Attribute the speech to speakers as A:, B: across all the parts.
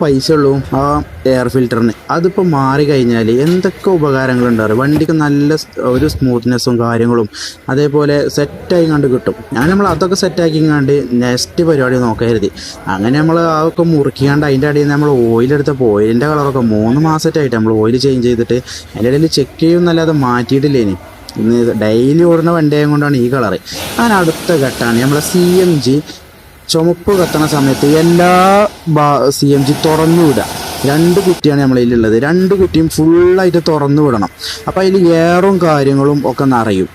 A: പൈസ ഉള്ളൂ ആ എയർ ഫിൽറ്ററിന്. അതിപ്പോൾ മാറി കഴിഞ്ഞാൽ എന്തൊക്കെ ഉപകാരങ്ങളുണ്ടാവും. വണ്ടിക്ക് നല്ല ഒരു സ്മൂത്ത്നെസ്സും കാര്യങ്ങളും അതേപോലെ സെറ്റായി കണ്ട് കിട്ടും. നമ്മൾ അതൊക്കെ സെറ്റാക്കി കണ്ട് നെക്സ്റ്റ് പരിപാടി നോക്കരുത്. അങ്ങനെ നമ്മൾ അതൊക്കെ മുറുക്കിയാണ്ട് അതിൻ്റെ അടിയിൽ നിന്ന് നമ്മൾ ഓയിലെടുത്തപ്പോൾ ഓയിലിൻ്റെ കളറൊക്കെ 3 മാസമായിട്ട് നമ്മൾ ഓയിൽ ചേഞ്ച് ചെയ്തിട്ട് അതിൻ്റെ ഇടയിൽ ചെക്ക് ചെയ്യുന്നല്ലാതെ മാറ്റിയിട്ടില്ലേനി. ഇന്ന് ഡെയിലി ഓടുന്ന വണ്ടിയായ കൊണ്ടാണ് ഈ കളറ്. അങ്ങനെ അടുത്ത ഘട്ടമാണ് നമ്മളെ CNG ചുമപ്പ് കത്തണ സമയത്ത് എല്ലാ CNG തുറന്നു വിടുക. 2 കുറ്റിയാണ് നമ്മളതിലുള്ളത്. 2 കുറ്റിയും ഫുള്ളായിട്ട് തുറന്നു വിടണം. അപ്പോൾ അതിൽ എയറും കാര്യങ്ങളും ഒക്കെ നിറയും.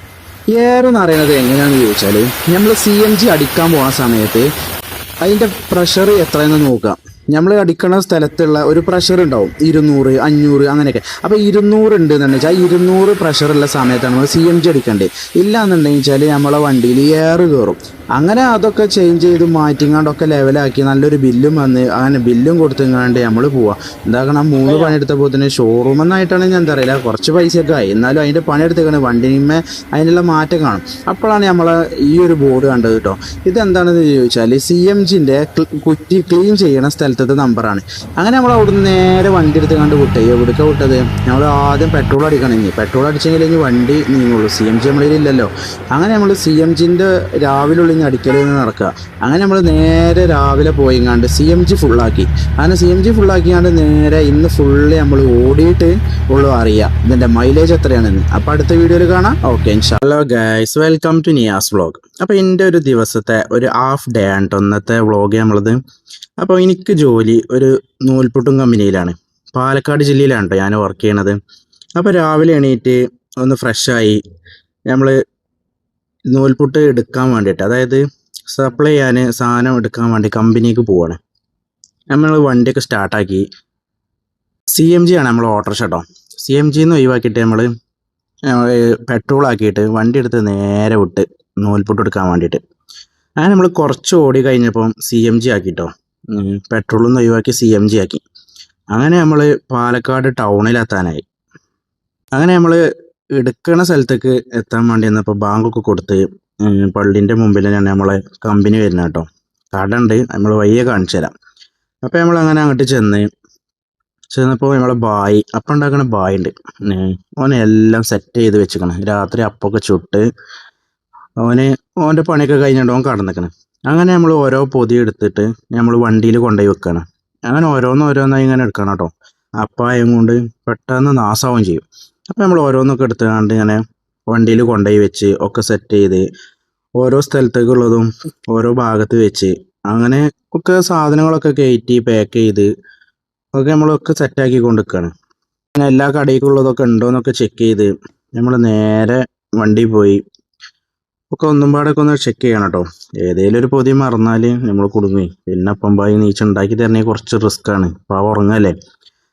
A: എയർ നിറയുന്നത് എങ്ങനെയാണെന്ന് ചോദിച്ചാൽ നമ്മൾ CNG അടിക്കാൻ പോകുന്ന സമയത്ത് അതിൻ്റെ പ്രഷർ എത്രയെന്ന് നോക്കുക. നമ്മൾ അടിക്കുന്ന സ്ഥലത്തുള്ള ഒരു പ്രഷർ ഉണ്ടാവും 200, 500 അങ്ങനെയൊക്കെ. അപ്പോൾ 200 ഉണ്ടെന്നുണ്ടെന്ന് വെച്ചാൽ 200 പ്രഷറുള്ള സമയത്താണ് നമ്മൾ CNG അടിക്കേണ്ടത്. ഇല്ല എന്നുണ്ടെങ്കിൽ വെച്ചാൽ നമ്മളെ വണ്ടിയിൽ എയർ കയറും. അങ്ങനെ അതൊക്കെ ചേഞ്ച് ചെയ്ത് മാറ്റിങ്ങാണ്ടൊക്കെ ലെവലാക്കി നല്ലൊരു ബില്ലും വന്ന് അങ്ങനെ ബില്ലും കൊടുത്തുങ്ങാണ്ട് നമ്മൾ പോവാം. എന്താക്കണം 3 പണിയെടുത്തപ്പോൾ തന്നെ ഷോറൂമെന്നായിട്ടാണ് ഞാൻ എന്താ അറിയില്ല കുറച്ച് പൈസയൊക്കെ ആയി. എന്നാലും അതിൻ്റെ പണിയെടുത്തേക്കാണ് വണ്ടിമേ അതിനുള്ള മാറ്റം കാണും. അപ്പോഴാണ് നമ്മൾ ഈ ഒരു ബോർഡ് കണ്ടത് കേട്ടോ. ഇതെന്താണെന്ന് ചോദിച്ചാൽ CNGൻ്റെ കുറ്റി ക്ലീൻ ചെയ്യണ സ്ഥലത്തെ നമ്പറാണ്. അങ്ങനെ നമ്മൾ അവിടുന്ന് നേരെ വണ്ടി എടുത്ത് കണ്ട് വിട്ടേ. എവിടേക്ക് വിട്ടത്? നമ്മൾ ആദ്യം പെട്രോൾ അടിക്കണമെങ്കിൽ പെട്രോൾ അടിച്ചെങ്കിൽ ഇനി വണ്ടി നീങ്ങുള്ളൂ. CNG നമ്മളിലില്ലല്ലോ. അങ്ങനെ നമ്മൾ CNGൻ്റെ രാവിലെ അടിക്കൽ നടക്കുക. അങ്ങനെ നമ്മൾ നേരെ രാവിലെ പോയിങ്ങാണ്ട് CNG ഫുള്ളാക്കി. അങ്ങനെ CNG ഫുള്ളാക്കിയാണ്ട് നേരെ ഇന്ന് ഫുള്ള് നമ്മൾ ഓടിയിട്ട് ഉള്ളു അറിയാം ഇതിൻ്റെ മൈലേജ് എത്രയാണെന്ന്. അപ്പോൾ അടുത്ത വീഡിയോയിൽ കാണാം. ഓക്കെ ഇൻഷാ. Hello guys, welcome to Niyas vlog. അപ്പോൾ എൻ്റെ ഒരു ദിവസത്തെ ഒരു ഹാഫ് ഡേ ആണ് ഇന്നത്തെ വ്ളോഗ് നമ്മളത്. അപ്പോൾ എനിക്ക് ജോലി ഒരു നൂൽപുട്ടും കമ്പനിയിലാണ്. പാലക്കാട് ജില്ലയിലാണ് കേട്ടോ ഞാൻ വർക്ക് ചെയ്യണത്. അപ്പോൾ രാവിലെ എണീറ്റ് ഒന്ന് ഫ്രഷായി നമ്മൾ നൂൽപുട്ട് എടുക്കാൻ വേണ്ടിയിട്ട്, അതായത് സപ്ലൈ ചെയ്യാൻ സാധനം എടുക്കാൻ വേണ്ടി കമ്പനിക്ക് പോവാണ്. നമ്മൾ വണ്ടിയൊക്കെ സ്റ്റാർട്ടാക്കി. CNG ആണ് നമ്മൾ ഓട്ടോറിക്ഷ കേട്ടോ. CNGന്ന് ഒഴിവാക്കിയിട്ട് നമ്മൾ പെട്രോൾ ആക്കിയിട്ട് വണ്ടി എടുത്ത് നേരെ വിട്ട് നൂൽപുട്ട് എടുക്കാൻ വേണ്ടിയിട്ട്. അങ്ങനെ നമ്മൾ കുറച്ച് ഓടി കഴിഞ്ഞപ്പം CNG ആക്കിട്ടോ. പെട്രോളിൽ നിന്ന് ഒഴിവാക്കി CNG ആക്കി. അങ്ങനെ നമ്മൾ പാലക്കാട് ടൗണിലെത്താനായി. അങ്ങനെ നമ്മൾ എടുക്കുന്ന സ്ഥലത്തേക്ക് എത്താൻ വേണ്ടി വന്നപ്പോൾ ബാങ്കൊക്കെ കൊടുത്ത് പള്ളിൻ്റെ മുമ്പിൽ തന്നെ നമ്മളെ കമ്പനി വരുന്ന കേട്ടോ. കട ഉണ്ട്, നമ്മൾ വയ്യെ കാണിച്ചു തരാം. അപ്പോൾ നമ്മൾ അങ്ങനെ അങ്ങോട്ട് ചെന്നപ്പോൾ നമ്മളെ ബായി അപ്പം ഉണ്ടാക്കണ ബായി ഉണ്ട്. ഓനെല്ലാം സെറ്റ് ചെയ്ത് വെച്ചിക്കണം. രാത്രി അപ്പൊക്കെ ചുട്ട് ഓൻ്റെ പണിയൊക്കെ കഴിഞ്ഞിട്ട് ഓൻ കടന്നിക്കണം. അങ്ങനെ നമ്മൾ ഓരോ പൊതി എടുത്തിട്ട് നമ്മൾ വണ്ടിയിൽ കൊണ്ടുപോയി വെക്കണം. അങ്ങനെ ഓരോന്നായി ഇങ്ങനെ എടുക്കണം കേട്ടോ. അപ്പായം കൊണ്ട് പെട്ടെന്ന് നാശാവുകയും ചെയ്യും. അപ്പോൾ നമ്മൾ ഓരോന്നൊക്കെ എടുത്തുകൊണ്ട് ഇങ്ങനെ വണ്ടിയിൽ കൊണ്ടുപോയി വെച്ച് ഒക്കെ സെറ്റ് ചെയ്ത് ഓരോ സ്ഥലത്തേക്കുള്ളതും ഓരോ ഭാഗത്ത് വെച്ച് അങ്ങനെ ഒക്കെ സാധനങ്ങളൊക്കെ കയറ്റി പാക്ക് ചെയ്ത് ഒക്കെ നമ്മളൊക്കെ സെറ്റാക്കി കൊണ്ടുവയ്ക്കുകയാണ്. അങ്ങനെ എല്ലാ കടയിലുള്ളതൊക്കെ ഉണ്ടോയെന്നൊക്കെ ചെക്ക് ചെയ്ത് നമ്മൾ നേരെ വണ്ടി പോയി ഒക്കെ ഒന്നും പാടൊക്കെ ഒന്ന് ചെക്ക് ചെയ്യണം കേട്ടോ. ഏതെങ്കിലും ഒരു പൊതി മറന്നാൽ നമ്മൾ കുടുങ്ങി. പിന്നെ അപ്പം ബായി നീച്ചുണ്ടാക്കി തരണമെങ്കിൽ കുറച്ച് റിസ്ക്കാണ്. അപ്പോൾ ഉറങ്ങല്ലേ.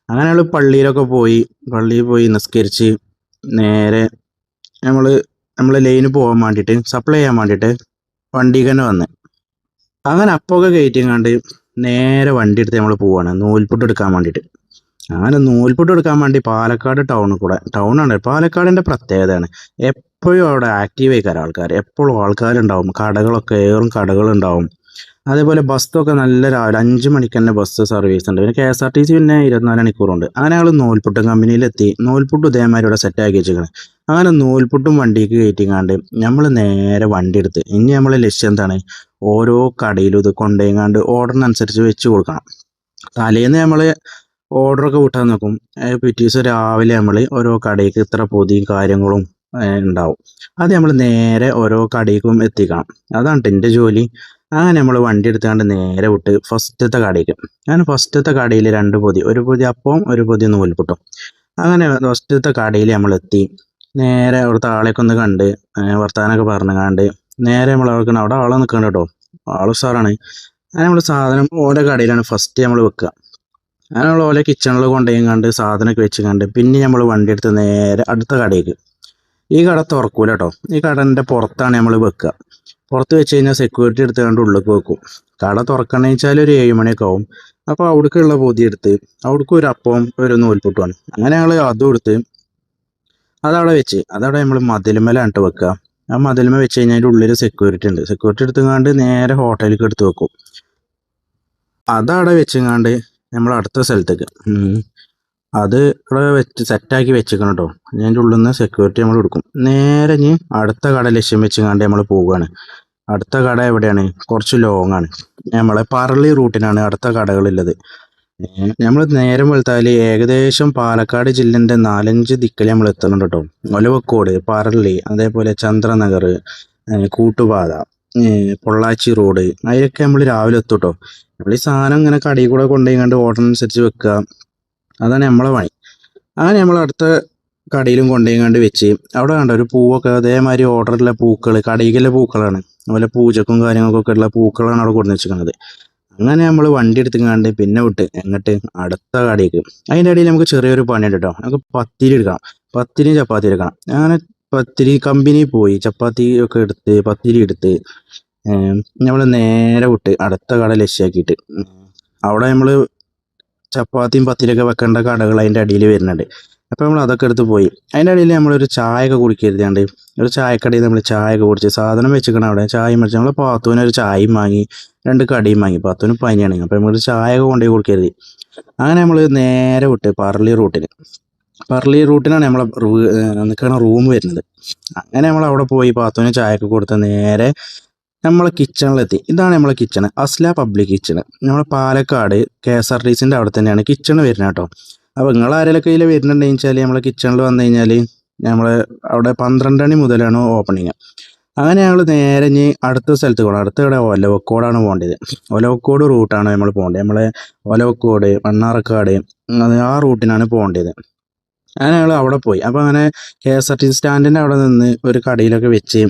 A: അങ്ങനെ നമ്മൾ പള്ളിയിൽ പോയി നിസ്കരിച്ച് നേരെ നമ്മൾ ലൈന് പോകാൻ വേണ്ടിയിട്ട് സപ്ലൈ ചെയ്യാൻ വേണ്ടിയിട്ട് വണ്ടിക്ക് തന്നെ വന്ന് അങ്ങനെ അപ്പമൊക്കെ കയറ്റിങ്ങാണ്ട് നേരെ വണ്ടി എടുത്ത് നമ്മൾ പോവാണ് നൂൽപുട്ട് എടുക്കാൻ വേണ്ടിയിട്ട്. അങ്ങനെ നൂൽപുട്ട് എടുക്കാൻ വേണ്ടി പാലക്കാട് ടൗണാണ്. പാലക്കാടിൻ്റെ പ്രത്യേകതയാണ് എപ്പോഴും അവിടെ ആക്റ്റീവ് ആയിക്കാരം ആൾക്കാർ. എപ്പോഴും ആൾക്കാരുണ്ടാവും. കടകളുണ്ടാവും. അതേപോലെ ബസ്സൊക്കെ നല്ല രാവിലെ 5 മണിക്ക് തന്നെ ബസ് സർവീസ് ഉണ്ട്. പിന്നെ KSRTC പിന്നെ 24 മണിക്കൂറുണ്ട്. അങ്ങനെ ഞങ്ങൾ നൂൽപുട്ടും കമ്പനിയിലെത്തി. നൂൽപുട്ട് ഇതേമാതിരി ഇവിടെ സെറ്റാക്കി വെച്ചിരിക്കണം. അങ്ങനെ നൂൽപുട്ടും വണ്ടിക്ക് കയറ്റിങ്ങാണ്ട് നമ്മൾ നേരെ വണ്ടി എടുത്ത് ഇനി നമ്മളെ ലക്ഷ്യം എന്താണ്? ഓരോ കടയിലും ഇത് കൊണ്ടുപോയിങ്ങാണ്ട് ഓർഡറിനനുസരിച്ച് വെച്ച് കൊടുക്കണം. തലേന്ന് നമ്മൾ ഓർഡറൊക്കെ വിട്ടാൽ നോക്കും. പിറ്റേ ദിവസം രാവിലെ നമ്മൾ ഓരോ കടയ്ക്ക് ഇത്ര പൊതിയും കാര്യങ്ങളും ഉണ്ടാവും. അത് നമ്മൾ നേരെ ഓരോ കടയ്ക്കും എത്തിക്കണം. അതാണ് എൻ്റെ ജോലി. അങ്ങനെ നമ്മൾ വണ്ടി എടുത്തുകൊണ്ട് നേരെ വിട്ട് ഫസ്റ്റത്തെ കടയ്ക്ക്. അങ്ങനെ ഫസ്റ്റത്തെ കടയിൽ 2 പൊതി, ഒരു പൊതി അപ്പവും ഒരു പൊതി നൂൽപുട്ടും. അങ്ങനെ ഫസ്റ്റത്തെ കടയിൽ നമ്മൾ എത്തി. നേരെ അവിടുത്തെ ആളെയൊക്കെ ഒന്ന് കണ്ട് വർത്താനൊക്കെ പറഞ്ഞുകൊണ്ട് നേരെ നമ്മൾ അവിടെ ആളെ നിൽക്കണം കേട്ടോ. ആൾ സാറാണ്. അങ്ങനെ നമ്മൾ സാധനം ഓരോ കടയിലാണ് ഫസ്റ്റ് നമ്മൾ വെക്കുക. അങ്ങനെ നമ്മൾ ഓരോ കിച്ചണിൽ കൊണ്ടുപോയിങ്ങാണ്ട് സാധനമൊക്കെ വെച്ചുകൊണ്ട് പിന്നെ നമ്മൾ വണ്ടി എടുത്ത് നേരെ അടുത്ത കടയ്ക്ക്. ഈ കട തുറക്കൂല കേട്ടോ. ഈ കടൻ്റെ പുറത്താണ് നമ്മൾ വെക്കുക. പുറത്ത് വെച്ച് കഴിഞ്ഞാൽ സെക്യൂരിറ്റി എടുത്തുകൊണ്ട് ഉള്ളിലേക്ക് വെക്കും. കട തുറക്കണമെന്ന് വെച്ചാൽ ഒരു 7 മണിയൊക്കെ ആവും. അപ്പോൾ അവിടേക്കുള്ള പൊതി എടുത്ത് അവിടേക്ക് ഒരു അപ്പവും ഒരു നൂൽപുട്ടുമാണ്. അങ്ങനെ ഞങ്ങൾ അതും എടുത്ത് അതവിടെ നമ്മൾ മതിലുമേലാണ് വെക്കുക. ആ മതിലുമ വെച്ച് കഴിഞ്ഞാൽ അതിൻ്റെ ഉള്ളിൽ സെക്യൂരിറ്റി ഉണ്ട്. സെക്യൂരിറ്റി എടുത്തുകൊണ്ട് നേരെ ഹോട്ടലിലേക്ക് എടുത്ത് വെക്കും. അതവിടെ വെച്ചുങ്ങാണ്ട് നമ്മൾ അടുത്ത സ്ഥലത്തേക്ക് അത് ഇവിടെ വെച്ച് സെറ്റാക്കി വെച്ചിരിക്കണം കേട്ടോ. അതിൻ്റെ ഉള്ളിൽ നിന്ന് സെക്യൂരിറ്റി നമ്മൾ എടുക്കും. നേരെ ഇനി അടുത്ത കട ലക്ഷ്യം വെച്ചുകൊണ്ട് നമ്മൾ പോവുകയാണ്. അടുത്ത കട എവിടെയാണ്? കുറച്ച് ലോങ് ആണ്. നമ്മളെ പറളി റൂട്ടിനാണ് അടുത്ത കടകളുള്ളത്. നമ്മൾ നേരം വെളുത്താൽ ഏകദേശം പാലക്കാട് ജില്ലേൻ്റെ 4-5 ദിക്കിൽ നമ്മൾ എത്തുന്നുണ്ട് കേട്ടോ. ഒലവക്കോട്, പറളി, അതേപോലെ ചന്ദ്രനഗർ, കൂട്ടുപാത, പൊള്ളാച്ചി റോഡ്, അതിലൊക്കെ നമ്മൾ രാവിലെ എത്തും കേട്ടോ. നമ്മൾ ഈ സാധനം ഇങ്ങനെ കടയിൽ കൂടെ കൊണ്ടുപോയി കണ്ട് ഓർഡർ അനുസരിച്ച് വെക്കുക, അതാണ് നമ്മളെ പണി. അങ്ങനെ നമ്മൾ അടുത്ത കടയിലും കൊണ്ടുപോയി കണ്ട് വെച്ച് അവിടെ കണ്ട ഒരു പൂവൊക്കെ അതേമാതിരി ഓർഡറുള്ള പൂക്കൾ, കടയിലെ പൂക്കളാണ്, അതുപോലെ പൂജക്കും കാര്യങ്ങൾക്കൊക്കെ ഉള്ള പൂക്കളാണ് അവിടെ കൊണ്ടു വെച്ചിരിക്കുന്നത്. അങ്ങനെ നമ്മൾ വണ്ടി എടുത്തുകൊണ്ട് പിന്നെ വിട്ട് എങ്ങോട്ട് അടുത്ത കടയ്ക്ക്. അതിൻ്റെ ഇടയിൽ നമുക്ക് ചെറിയൊരു പണിയുണ്ട് കേട്ടോ. നമുക്ക് പത്തിരി എടുക്കണം, പത്തിരിയും ചപ്പാത്തി എടുക്കണം. അങ്ങനെ പത്തിരി കമ്പനി പോയി ചപ്പാത്തി ഒക്കെ എടുത്ത് പത്തിരി എടുത്ത് നമ്മൾ നേരെ വിട്ട് അടുത്ത കട ലക്ഷ്യമാക്കിയിട്ട് അവിടെ നമ്മൾ ചപ്പാത്തിയും പത്തിരിയൊക്കെ വെക്കേണ്ട കടകൾ അതിൻ്റെ അടിയിൽ വരുന്നുണ്ട്. അപ്പോൾ നമ്മൾ അതൊക്കെ എടുത്ത് പോയി. അതിൻ്റെ ഇടയിൽ നമ്മളൊരു ചായ ഒക്കെ കുടിക്കരുതാണ്ട് ഒരു ചായക്കടയിൽ നമ്മൾ ചായ ഒക്കെ കുടിച്ച് സാധനം വെച്ചിരിക്കണം. അവിടെ ചായ മേടിച്ച് നമ്മൾ പാത്തുവിന് ഒരു ചായയും വാങ്ങി 2 കടിയും വാങ്ങി. പാത്തുവിന് പനിയാണ്, അപ്പോൾ നമ്മൾ ചായ ഒക്കെ കൊണ്ടുപോയി കൊടുക്കരുത്. അങ്ങനെ നമ്മൾ നേരെ വിട്ട് പറളി റൂട്ടിനാണ് നമ്മളെ നിൽക്കുന്ന റൂം വരുന്നത്. അങ്ങനെ നമ്മൾ അവിടെ പോയി പാത്തുവിന് ചായ ഒക്കെ കൊടുത്ത് നേരെ നമ്മളെ കിച്ചണിലെത്തി. ഇതാണ് നമ്മളെ കിച്ചണ്, അസ്ല പബ്ലിക് കിച്ചണ്. നമ്മളെ പാലക്കാട് KSRTCൻ്റെ അവിടെ തന്നെയാണ് കിച്ചണ് വരുന്നത് കേട്ടോ. അപ്പോൾ നിങ്ങൾ ആരെങ്കിലും കയ്യിൽ വരുന്നുണ്ടെന്ന് വെച്ചാൽ നമ്മളെ കിച്ചണിൽ വന്നു കഴിഞ്ഞാൽ നമ്മൾ അവിടെ 12 മണി മുതലാണ് ഓപ്പണിങ്. അങ്ങനെ ഞങ്ങൾ നേരെ ഇനി അടുത്ത സ്ഥലത്ത് പോകണം. അടുത്ത ഇവിടെ ഒലവക്കോടാണ് പോകേണ്ടത്. ഒലവക്കോട് റൂട്ടാണ് നമ്മൾ പോകേണ്ടത്. നമ്മളെ ഒലവക്കോട്, മണ്ണാർക്കാട് ആ റൂട്ടിനാണ് പോകേണ്ടത്. അങ്ങനെ ഞങ്ങൾ അവിടെ പോയി. അപ്പോൾ അങ്ങനെ KSRTC സ്റ്റാൻഡിൻ്റെ അവിടെ നിന്ന് ഒരു കടയിലൊക്കെ വെച്ച്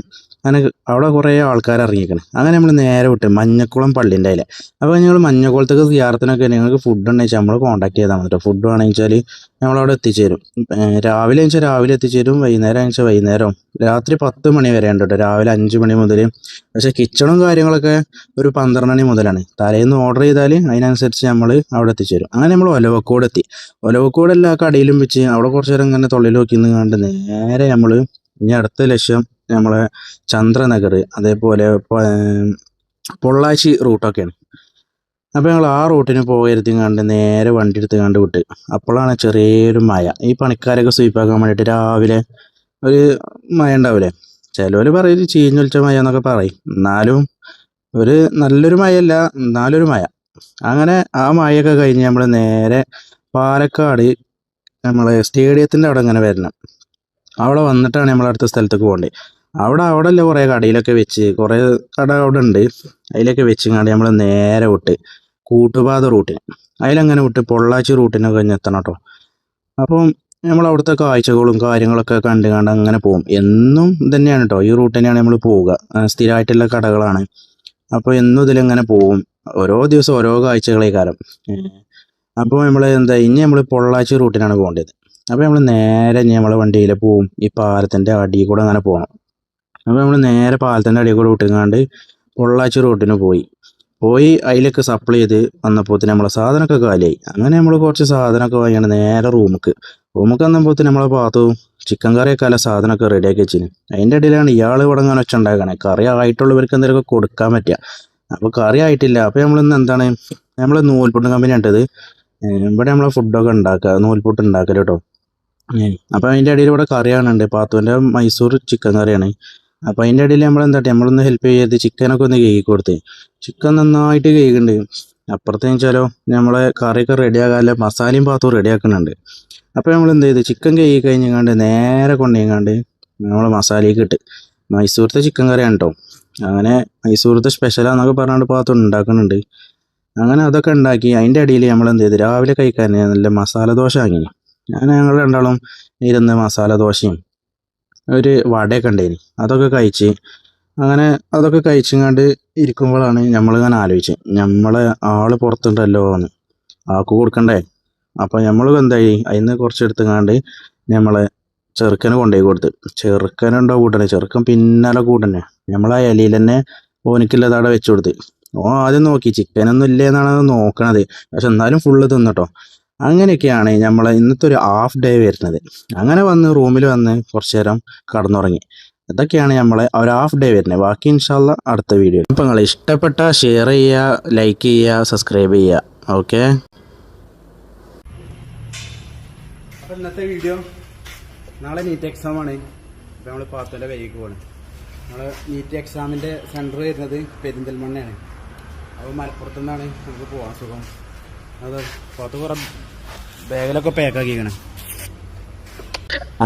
A: അങ്ങനെ അവിടെ കുറേ ആൾക്കാർ ഇറങ്ങിയിരിക്കണം. അങ്ങനെ നമ്മൾ നേരെ വിട്ട് മഞ്ഞക്കുളം പള്ളിൻ്റെ അതിലെ. അപ്പോൾ ഞങ്ങൾ മഞ്ഞക്കുളത്തേക്ക് സിയാറത്തിനൊക്കെ നിങ്ങൾക്ക് ഫുഡ് ഉണ്ടെന്ന് വെച്ചാൽ നമ്മൾ കോൺടാക്ട് ചെയ്താൽ മതി കേട്ടോ. ഫുഡ് വേണമെന്ന് വെച്ചാൽ നമ്മളവിടെ എത്തിച്ചേരും. രാവിലെ വെച്ചാൽ രാവിലെ എത്തിച്ചേരും, വൈകുന്നേരം വെച്ചാൽ വൈകുന്നേരം, രാത്രി 10 മണി വരെ ഉണ്ട് കേട്ടോ. രാവിലെ 5 മണി മുതൽ. പക്ഷേ കിച്ചണും കാര്യങ്ങളൊക്കെ ഒരു 12 മണി മുതലാണ്. തലേന്ന് ഓർഡർ ചെയ്താൽ അതിനനുസരിച്ച് നമ്മൾ അവിടെ എത്തിച്ചേരും. അങ്ങനെ നമ്മൾ ഒലവക്കോട് എത്തി. ഒലവക്കോട് എല്ലാ കടയിലും വെച്ച് അവിടെ കുറച്ച് നേരം ഇങ്ങനെ തൊള്ളിൽ നോക്കി നിന്ന് കണ്ട് നേരെ നമ്മൾ ഇനി അടുത്ത ലക്ഷ്യം നമ്മളെ ചന്ദ്രനഗർ, അതേപോലെ പൊള്ളാച്ചി റൂട്ടൊക്കെയാണ്. അപ്പോൾ ഞങ്ങൾ ആ റൂട്ടിന് പോകരുത്തി കണ്ട് നേരെ വണ്ടി എടുത്ത് കണ്ട് വിട്ട്. അപ്പോഴാണ് ചെറിയൊരു മഴ. ഈ പണിക്കാരൊക്കെ സ്വീപ്പാക്കാൻ വേണ്ടിയിട്ട് രാവിലെ ഒരു മഴ ഉണ്ടാവില്ലേ, ചിലവർ പറയും ചീഞ്ഞൊലിച്ച മഴ എന്നൊക്കെ പറയും. എന്നാലും ഒരു നല്ലൊരു മഴയല്ല, എന്നാലൊരു മഴ. അങ്ങനെ ആ മഴയൊക്കെ കഴിഞ്ഞ് നമ്മൾ നേരെ പാലക്കാട് നമ്മളെ സ്റ്റേഡിയത്തിൻ്റെ അവിടെ ഇങ്ങനെ വരണം. അവിടെ വന്നിട്ടാണ് നമ്മൾ അടുത്ത സ്ഥലത്തേക്ക് പോകേണ്ടത്. അവിടെ അല്ല കുറേ കടയിലൊക്കെ വെച്ച് കുറേ കട അവിടെ ഉണ്ട്. അതിലൊക്കെ വെച്ചിങ്ങാണ്ട് നമ്മൾ നേരെ വിട്ട് കൂട്ടുപാത റൂട്ടിന്, അതിലങ്ങനെ വിട്ട് പൊള്ളാച്ചി റൂട്ടിനൊക്കെ കഴിഞ്ഞെത്തണം കേട്ടോ. അപ്പം നമ്മൾ അവിടുത്തെ കാഴ്ചകളും കാര്യങ്ങളൊക്കെ കണ്ട് അങ്ങനെ പോകും. എന്നും തന്നെയാണ് കേട്ടോ, ഈ റൂട്ട് തന്നെയാണ് നമ്മൾ പോവുക. സ്ഥിരമായിട്ടുള്ള കടകളാണ്. അപ്പോൾ എന്നും ഇതിലെങ്ങനെ പോവും. ഓരോ ദിവസം ഓരോ കാഴ്ചകളേക്കാരം. അപ്പോൾ നമ്മൾ ഇനി നമ്മൾ പൊള്ളാച്ചി റൂട്ടിനാണ് പോകേണ്ടത്. അപ്പോൾ നമ്മൾ നേരെ നമ്മളെ വണ്ടിയിൽ പോവും. ഈ പാലത്തിൻ്റെ അടിയിൽ കൂടെ അങ്ങനെ പോകണം. അപ്പോൾ നമ്മൾ നേരെ പാലത്തിൻ്റെ അടിയിൽ കൂടെ വിട്ടുങ്ങാണ്ട് പൊള്ളാച്ചി റൂട്ടിന് പോയി അതിലൊക്കെ സപ്ലൈ ചെയ്ത് വന്നപ്പോഴത്തേന് നമ്മളെ സാധനമൊക്കെ കാലിയായി. അങ്ങനെ നമ്മൾ കുറച്ച് സാധനമൊക്കെ വാങ്ങിയാണ് നേരെ റൂമിക്ക് വന്നപ്പോഴത്തേന് നമ്മളെ ഭാഗത്തു ചിക്കൻ കറിയൊക്കെ അല്ല സാധനമൊക്കെ റെഡിയാക്കി വെച്ചിന്. അതിൻ്റെ ഇടയിലാണ് ഇയാൾ ഇവിടെ അങ്ങനെ വെച്ച് ഉണ്ടാക്കണേ. കറി ആയിട്ടുള്ളവർക്ക് എന്തെങ്കിലുമൊക്കെ കൊടുക്കാൻ പറ്റുക. അപ്പോൾ കറി ആയിട്ടില്ല. അപ്പോൾ നമ്മളിന്ന് എന്താണ് നമ്മൾ നൂൽപുട്ട് കമ്പനി ഇട്ടത്. ഇവിടെ നമ്മളെ ഫുഡൊക്കെ ഉണ്ടാക്കുക, നൂൽപുട്ട് ഉണ്ടാക്കൽ കേട്ടോ. അപ്പോൾ അതിൻ്റെ ഇടയിൽ ഇവിടെ കറി കാണുന്നുണ്ട്, പാത്തുവിൻ്റെ മൈസൂർ ചിക്കൻ കറിയാണ്. അപ്പോൾ അതിൻ്റെ ഇടയിൽ നമ്മളൊന്ന് ഹെൽപ്പ് ചെയ്ത് ചിക്കനൊക്കെ ഒന്ന് കേക്ക് കൊടുത്ത്. ചിക്കൻ നന്നായിട്ട് കേക്കുന്നുണ്ട്. അപ്പുറത്തേന്ന് വെച്ചാലോ നമ്മളെ കറിയൊക്കെ റെഡിയാകാനുള്ള മസാലയും പാത്തും റെഡിയാക്കുന്നുണ്ട്. അപ്പോൾ നമ്മൾ എന്ത് ചെയ്ത് ചിക്കൻ കേക്ക് കഴിഞ്ഞാണ്ട് നേരെ കൊണ്ടുപോയിങ്ങാണ്ട് നമ്മൾ മസാലയൊക്കെ ഇട്ട് മൈസൂരത്തെ ചിക്കൻ കറിയാണ് കേട്ടോ. അങ്ങനെ മൈസൂരത്തെ സ്പെഷ്യലാന്നൊക്കെ പറഞ്ഞുകൊണ്ട് പാത്തു ഉണ്ടാക്കുന്നുണ്ട്. അങ്ങനെ അതൊക്കെ ഉണ്ടാക്കി അതിൻ്റെ അടിയിൽ നമ്മൾ എന്ത് ചെയ്ത് രാവിലെ കഴിക്കാൻ നല്ല മസാല ദോശ വാങ്ങി. ഞങ്ങൾ രണ്ടാളും ഇരുന്ന് മസാല ദോശയും ഒരു വടയൊക്കെ ഉണ്ടായിന്, അതൊക്കെ കഴിച്ച്. അങ്ങനെ അതൊക്കെ കഴിച്ചങ്ങാണ്ട് ഇരിക്കുമ്പോഴാണ് നമ്മളിങ്ങനെ ആലോചിച്ച് നമ്മളെ ആള് പുറത്തുണ്ടല്ലോ എന്ന് ആൾക്ക് കൊടുക്കണ്ടേ. അപ്പോൾ നമ്മൾ എന്തായി അതിന് കുറച്ചെടുത്തുങ്ങാണ്ട് നമ്മളെ ചെറുക്കന് കൊണ്ടുപോയി കൊടുത്ത്. ചെറുക്കനുണ്ടോ കൂട്ടനെ, ചെറുക്കൻ പിന്നാലെ കൂട്ടന്നെ. നമ്മളാ ഇലയിൽ തന്നെ ഓനിക്കില്ലത് അവിടെ വെച്ച് കൊടുത്ത്. ആദ്യം നോക്കി ചിക്കനൊന്നും ഇല്ലേ എന്നാണ് നോക്കണത്. പക്ഷെ എന്നാലും ഫുള്ള് തിന്നട്ടോ. അങ്ങനെയൊക്കെയാണ് നമ്മളെ ഇന്നത്തെ ഒരു ഹാഫ് ഡേ വരുന്നത്. അങ്ങനെ വന്ന് റൂമിൽ വന്ന് കുറച്ചു നേരം കടന്നുറങ്ങി. ഇതൊക്കെയാണ് നമ്മളെ ഒരു ഹാഫ് ഡേ വരുന്നത്. ബാക്കി ഇൻഷാല്ലാ അടുത്ത വീഡിയോ. അപ്പോൾ നിങ്ങൾ ഇഷ്ടപ്പെട്ട ഷെയർ ചെയ്യുക, ലൈക്ക് ചെയ്യുക, സബ്സ്ക്രൈബ് ചെയ്യുക. ഓക്കെ. അപ്പോൾ ഇന്നത്തെ വീഡിയോ നാളെ നീറ്റ് എക്സാമാണ്. ഇപ്പോൾ നമ്മൾ പാത്തോൻ്റെ കയ്യിലേക്ക് പോകണം. നമ്മൾ നീറ്റ് എക്സാമിൻ്റെ സെൻറ്റർ വരുന്നത് പെരിന്തൽമണ്ണയാണ്. അപ്പോൾ മലപ്പുറത്തു നിന്നാണ് നമുക്ക് പോകാൻ സുഖം. അത് പുറത്ത് കുറേ ബാഗിലൊക്കെ പാക്കാക്കിക്കണം.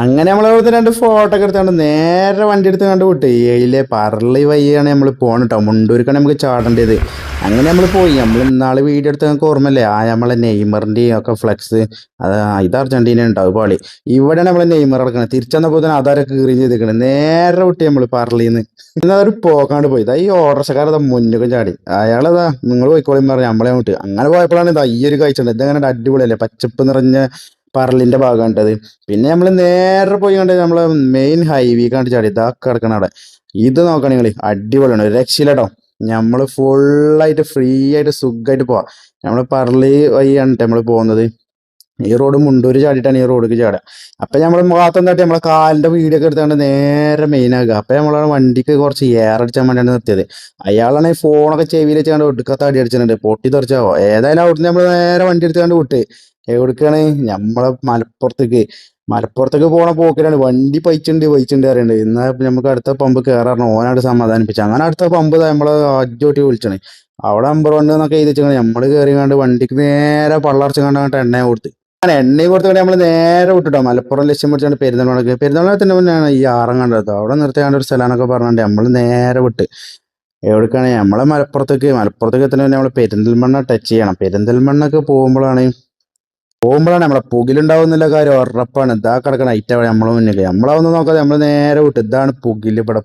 A: അങ്ങനെ നമ്മളവിടുത്തെ 2 ഫോട്ടോ ഒക്കെ എടുത്തുകൊണ്ട് നേരെ വണ്ടി എടുത്ത് കണ്ട് വിട്ട് ഏഴിലെ പറളി വഴിയാണ് നമ്മൾ പോകണം കേട്ടോ. മുണ്ടൂർക്കാണ് നമുക്ക് ചാടേണ്ടത്. അങ്ങനെ നമ്മൾ പോയി. നമ്മൾ ഇന്നാൾ വീഡിയോ എടുത്ത് നമുക്ക് ഓർമ്മയില്ലേ, നമ്മളെ നെയ്മറിൻ്റെയും ഒക്കെ ഫ്ലെക്സ്. ഇത് അർജന്റീന ഉണ്ടാവും പാളി. ഇവിടെയാണ് നമ്മളെ നെയ്മർ കിടക്കുന്നത്. തിരിച്ചെന്നപ്പോൾ തന്നെ അതാരൊക്കെ കീറിയും ചെയ്തിരിക്കണം. നേരെ വിട്ട് നമ്മൾ പറളിന്ന് എന്നാൽ അവർ പോക്കാണ്ട് പോയി. ഈ ഓട്ടർഷക്കാരതാ മുന്നൊക്കെ ചാടി. അയാളതാ നിങ്ങൾ പോയിക്കോളിയും പറഞ്ഞു നമ്മളെ വിട്ട്. അങ്ങനെ പോയപ്പോഴാണ് ഇതാ ഈ ഒരു കാഴ്ച ഉണ്ട്. ഇതങ്ങനെ അടിപൊളിയല്ലേ, പച്ചപ്പ് നിറഞ്ഞ പറളിന്റെ ഭാഗമായിട്ടത്. പിന്നെ നമ്മൾ നേരെ പോയി കണ്ട് നമ്മളെ മെയിൻ ഹൈവേ കണ്ട് ചാടി ഇതാ കിടക്കണം അവിടെ. ഇത് നോക്കണം നിങ്ങൾ, അടിപൊളിയാണ്, ഒരു രക്ഷയില്ലട്ടോ. നമ്മൾ ഫുള്ളായിട്ട് ഫ്രീ ആയിട്ട് സുഖമായിട്ട് പോവാം. നമ്മൾ പറളി വഴിയാണ് നമ്മൾ പോകുന്നത്. ഈ റോഡ് മുണ്ടൂര് ചാടിയിട്ടാണ് ഈ റോഡിലേക്ക് ചാടുക. അപ്പൊ നമ്മൾ ഭാഗത്ത് എന്താട്ടി നമ്മളെ കാലിന്റെ വീഡിയോ ഒക്കെ എടുത്തുകൊണ്ട് നേരെ മെയിൻ ആകുക. അപ്പൊ നമ്മളെ വണ്ടിക്ക് കുറച്ച് എയർ അടിച്ചാൻ വേണ്ടിയാണ് നിർത്തിയത്. അയാളാണ് ഈ ഫോണൊക്കെ ചെവിയിൽ വെച്ചാണ്ട് ഒടുക്കത്ത അടി അടിച്ചിട്ടുണ്ട്, പൊട്ടി തെറിച്ചാവോ. ഏതായാലും അവിടുന്ന് നമ്മൾ നേരെ വണ്ടി എടുത്തുകൊണ്ട് വിട്ട് എവിടേക്കാണ് നമ്മളെ മലപ്പുറത്തേക്ക് പോണ പോക്കിലാണ്. വണ്ടി പൈച്ചുണ്ട് അറിയണ്ട്. എന്നാ നമുക്ക് അടുത്ത പമ്പ് കയറാറുണ്ട്. ഓനായിട്ട് സമാധാനിപ്പിച്ചു. അങ്ങനെ അടുത്ത പമ്പ് നമ്മളെ അജോട്ടി വിളിച്ചാണ്. അവിടെ നമ്പർ 1 എന്നൊക്കെ എഴുതി വെച്ചാൽ നമ്മള് കയറി കണ്ട് വണ്ടിക്ക് നേരെ പള്ളർച്ച കണ്ടങ്ങോട്ട് എണ്ണ കൊടുത്ത്. അങ്ങനെ എണ്ണയും കൊടുത്തുകൊണ്ട് നമ്മൾ നേരെ വിട്ടിട്ടോ മലപ്പുറം ലക്ഷ്യം പിടിച്ചാണ്ട് പെരുന്തൽമണ്ണ തന്നെ മുന്നെയാണ് ഈ ആറം കണ്ടത്. അവിടെ നിർത്തിയാണ്ട് ഒരു സ്ഥലമാണൊക്കെ പറഞ്ഞിട്ട് നമ്മൾ നേരെ വിട്ട് എവിടേക്കാണ് നമ്മളെ മലപ്പുറത്തേക്ക് എത്തുന്ന നമ്മൾ പെരിന്തൽമണ്ണ ടച്ച് ചെയ്യണം. പെരിന്തൽമണ്ണൊക്കെ പോകുമ്പോഴാണ് നമ്മളെ പുകിലുണ്ടാവുന്നില്ല കാര്യം ഉറപ്പാണ്. ഇതാ കിടക്കണ ഐറ്റ നമ്മളെ മുന്നിൽ. നമ്മളതൊന്നും നോക്കാതെ നമ്മൾ നേരെ വിട്ട്. ഇതാണ് പുകില്. ഇവിടെ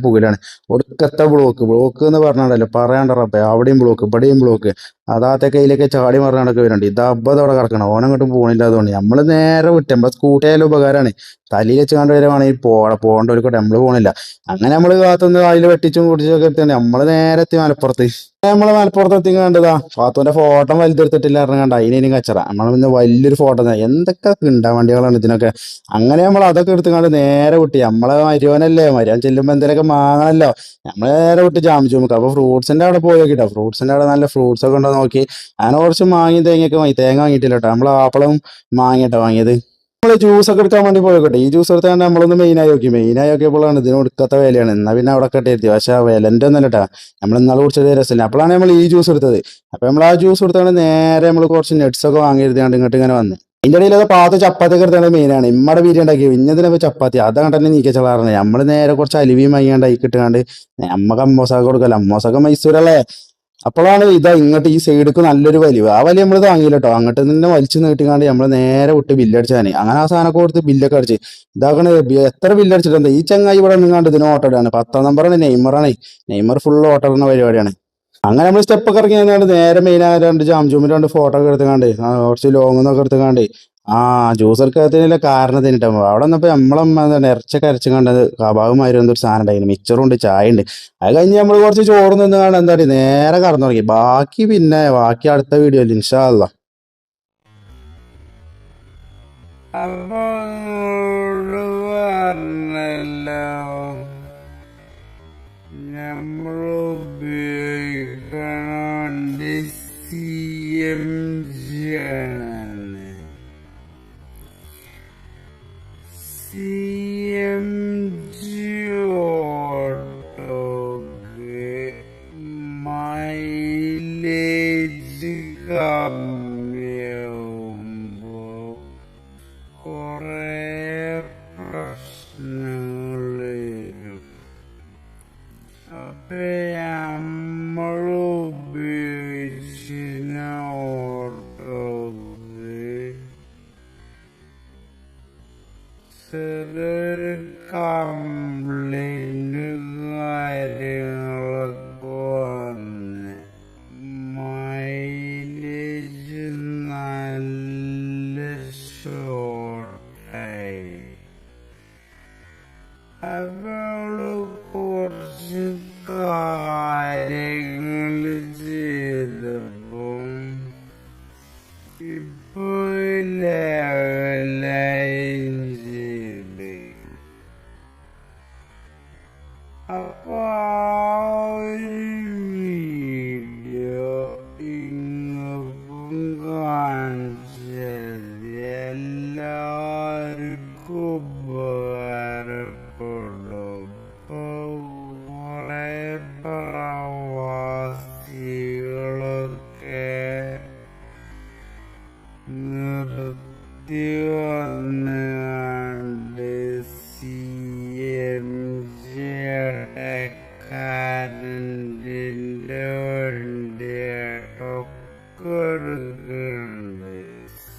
A: പുകിലാണ്. ഒടുക്കത്തെ ബ്ലോക്ക് എന്ന് പറഞ്ഞാണ്ടല്ലോ പറയാണ്ട റബ്ബേ. അവിടെയും ബ്ലോക്ക്, ഇവിടെയും ബ്ലോക്ക്. അതാത്ത കയ്യിലേക്ക് ചാടി മറിഞ്ഞാണ്ടൊക്കെ വരുന്നുണ്ട്. ഇത് അവിടെ കിടക്കണം. ഓനങ്ങോട്ടും പോകണില്ല. അതുകൊണ്ട് നമ്മൾ നേരെ വിട്ട്. നമ്മളെ സ്കൂട്ടി ആയാലും ഉപകാരമാണ്. തലയിൽ വെച്ച് കണ്ട് വരുവാണെങ്കിൽ പോകേണ്ടവർക്കോട്ടെ നമ്മൾ പോകണില്ല. അങ്ങനെ നമ്മൾ കാത്തുനിന്ന് അതിൽ വെട്ടിച്ചും കുടിച്ചൊക്കെ എത്തിയാണ് നമ്മൾ നേരെ എത്തി മലപ്പുറത്ത്. നമ്മള് മലപ്പുറത്ത് എത്തി കണ്ടതാ പാത്തുവിന്റെ ഫോട്ടോ വലുതെടുത്തിട്ടില്ല ഇറങ്ങണ്ട. അതിനും കച്ചറ. നമ്മൾ പിന്നെ വലിയൊരു ഫോട്ടോ എന്തൊക്കെ ഉണ്ടാ വണ്ടികളാണ് ഇതിനൊക്കെ. അങ്ങനെ നമ്മൾ അതൊക്കെ എടുത്ത് കണ്ട് നേരെ വിട്ടി. നമ്മളെ മരുവൻ ചെല്ലുമ്പോ എന്തെങ്കിലുമൊക്കെ വാങ്ങണല്ലോ. നമ്മള് നേരെ വിട്ട് ജാമിച്ചുമുക്ക്. അപ്പൊ ഫ്രൂട്ട്സിന്റെ അവിടെ പോയി നോക്കിട്ടോ. ഫ്രൂട്ട്സിന്റെ അവിടെ നല്ല ഫ്രൂട്ട്സ് ഒക്കെ ഉണ്ടോ നോക്കി. അങ്ങനെ കുറച്ച് തേങ്ങയൊക്കെ വാങ്ങി. തേങ്ങ വാങ്ങിയിട്ടില്ല കേട്ടോ. നമ്മൾ ആപ്പിളും മാങ്ങിട്ടോ വാങ്ങിയത്. നമ്മള് ജ്യൂസ് ഒക്കെ എടുക്കാൻ വേണ്ടി പോയിക്കോട്ടെ. ഈ ജ്യൂസ് എടുത്താൽ നമ്മളൊന്ന് മെയിനായി നോക്കിയപ്പോഴാണ് ഇതിന് കൊടുക്കാത്ത വിലയാണ്. എന്നാ പിന്നെ അവിടെ ഒക്കെ എത്തി. പക്ഷെ ആ വിലന്റെ ഒന്നും കേട്ടാ. നമ്മൾ ഇന്നാൾ കുടിച്ചത് രസമില്ല. അപ്പോഴാണ് നമ്മൾ ഈ ജ്യൂസ് എടുത്തത്. അപ്പൊ നമ്മൾ ആ ജ്യൂസ് എടുത്താണ് നേരെ നമ്മൾ കുറച്ച് നെറ്റ്സ് ഒക്കെ വാങ്ങിയിരുന്നാണ്ട് ഇങ്ങനെ വന്ന്. ഇതിന്റെ ഇടയിൽ അത് പാത്ത് ചപ്പാത്തി ഒക്കെ എടുത്താണ് മെയിനാണ്. ഇമ്മടെ ബീരി ഉണ്ടാക്കി ഇന്നതിനൊക്കെ ചപ്പാത്തി അതാണ് തന്നെ നീക്കിച്ചളാറുണ്ട്. നമ്മൾ നേരെ കുറച്ച് അലുവിയും വാങ്ങിയാണ്ട് കിട്ടുകാണ്ട് നമ്മക്ക് അമ്മോസാക്ക് കൊടുക്കല്ലോ. അമ്മോസാക്ക് മൈസൂരല്ലേ. അപ്പോഴാണ് ഇങ്ങോട്ട് ഈ സൈഡിക്ക് നല്ലൊരു വലിവ്. ആ വലിയ നമ്മൾ താങ്ങിയില്ല കേട്ടോ. അങ്ങോട്ട് തന്നെ വലിച്ചു നീട്ടിക്കാണ്ട് നമ്മൾ നേരെ വിട്ട് ബില്ലടിച്ചാണ്. അങ്ങനെ ആ സാധനമൊക്കെ കൊടുത്ത് ബില്ലൊക്കെ അടിച്ച് ഇതാക്കണ എത്ര ബില്ലടിച്ചിട്ടുണ്ട്. ഈ ചങ്ങായി ഇവിടെ നിന്നാണ്ട് ഇതിന് ഓട്ടോടാണ്. 10ാം നമ്പറാണ് നെയ്മറാണ്. നെയ്മർ ഫുൾ ഓട്ടോടുന്ന പരിപാടിയാണ്. അങ്ങനെ നമ്മൾ സ്റ്റെപ്പൊക്കെ ഇറങ്ങി നേരെ മെയിനായ 2 ജാംജൂമിൽ 2 ഫോട്ടോ ഒക്കെ എടുത്തുകാണ്ട് കുറച്ച് ലോങ് എന്നൊക്കെ എടുത്തുകാണ്ട് ജ്യൂസ് എടുക്കാത്തതിനുള്ള കാരണം തിന്നിട്ടോ. അവിടെ വന്നപ്പോ നമ്മളമ്മ ഇറച്ചൊക്കെ അരച്ചു കണ്ടത് കബാബുമാതിരി എന്തൊരു സാധനം ഉണ്ടായിരുന്നു. മിച്ചറും ഉണ്ട്, ചായ ഉണ്ട്. അത് കഴിഞ്ഞ് നമ്മൾ കുറച്ച് ചോറ് നിന്ന് കാണാൻ എന്താ പറയുക നേരെ കടന്നു തുടങ്ങി. ബാക്കി അടുത്ത വീഡിയോയിൽ ഇൻഷാ അല്ലാ.
B: CMG മൈലേജ് കമ്മിയാവുമ്പോ കുറേ പ്രശ്നങ്ങൾ വരും. അപ്പൊ നമ്മൾ ഉപയോഗിച്ചിരുന്ന ചെറിയൊരു കംപ്ലൈന്റ് കാര്യങ്ങളൊക്കെ വന്ന് മൈലേജ് നല്ല ഷോർട്ടായി. അവള് കുറച്ച് കാര്യങ്ങൾ ചെയ്തപ്പം ഇപ്പൊ ലെവലായും ചെയ്ത്. അപ്പൊ ആ ഒരു വീഡിയോ ഇങ്ങൾക്കും കാണിച്ചത് എല്ലാ നിർത്തി വന്നുകൊണ്ട് CNG കറണ്ടിൻ്റെ വണ്ടിയൊക്കെ എടുക്കുന്നുണ്ട്.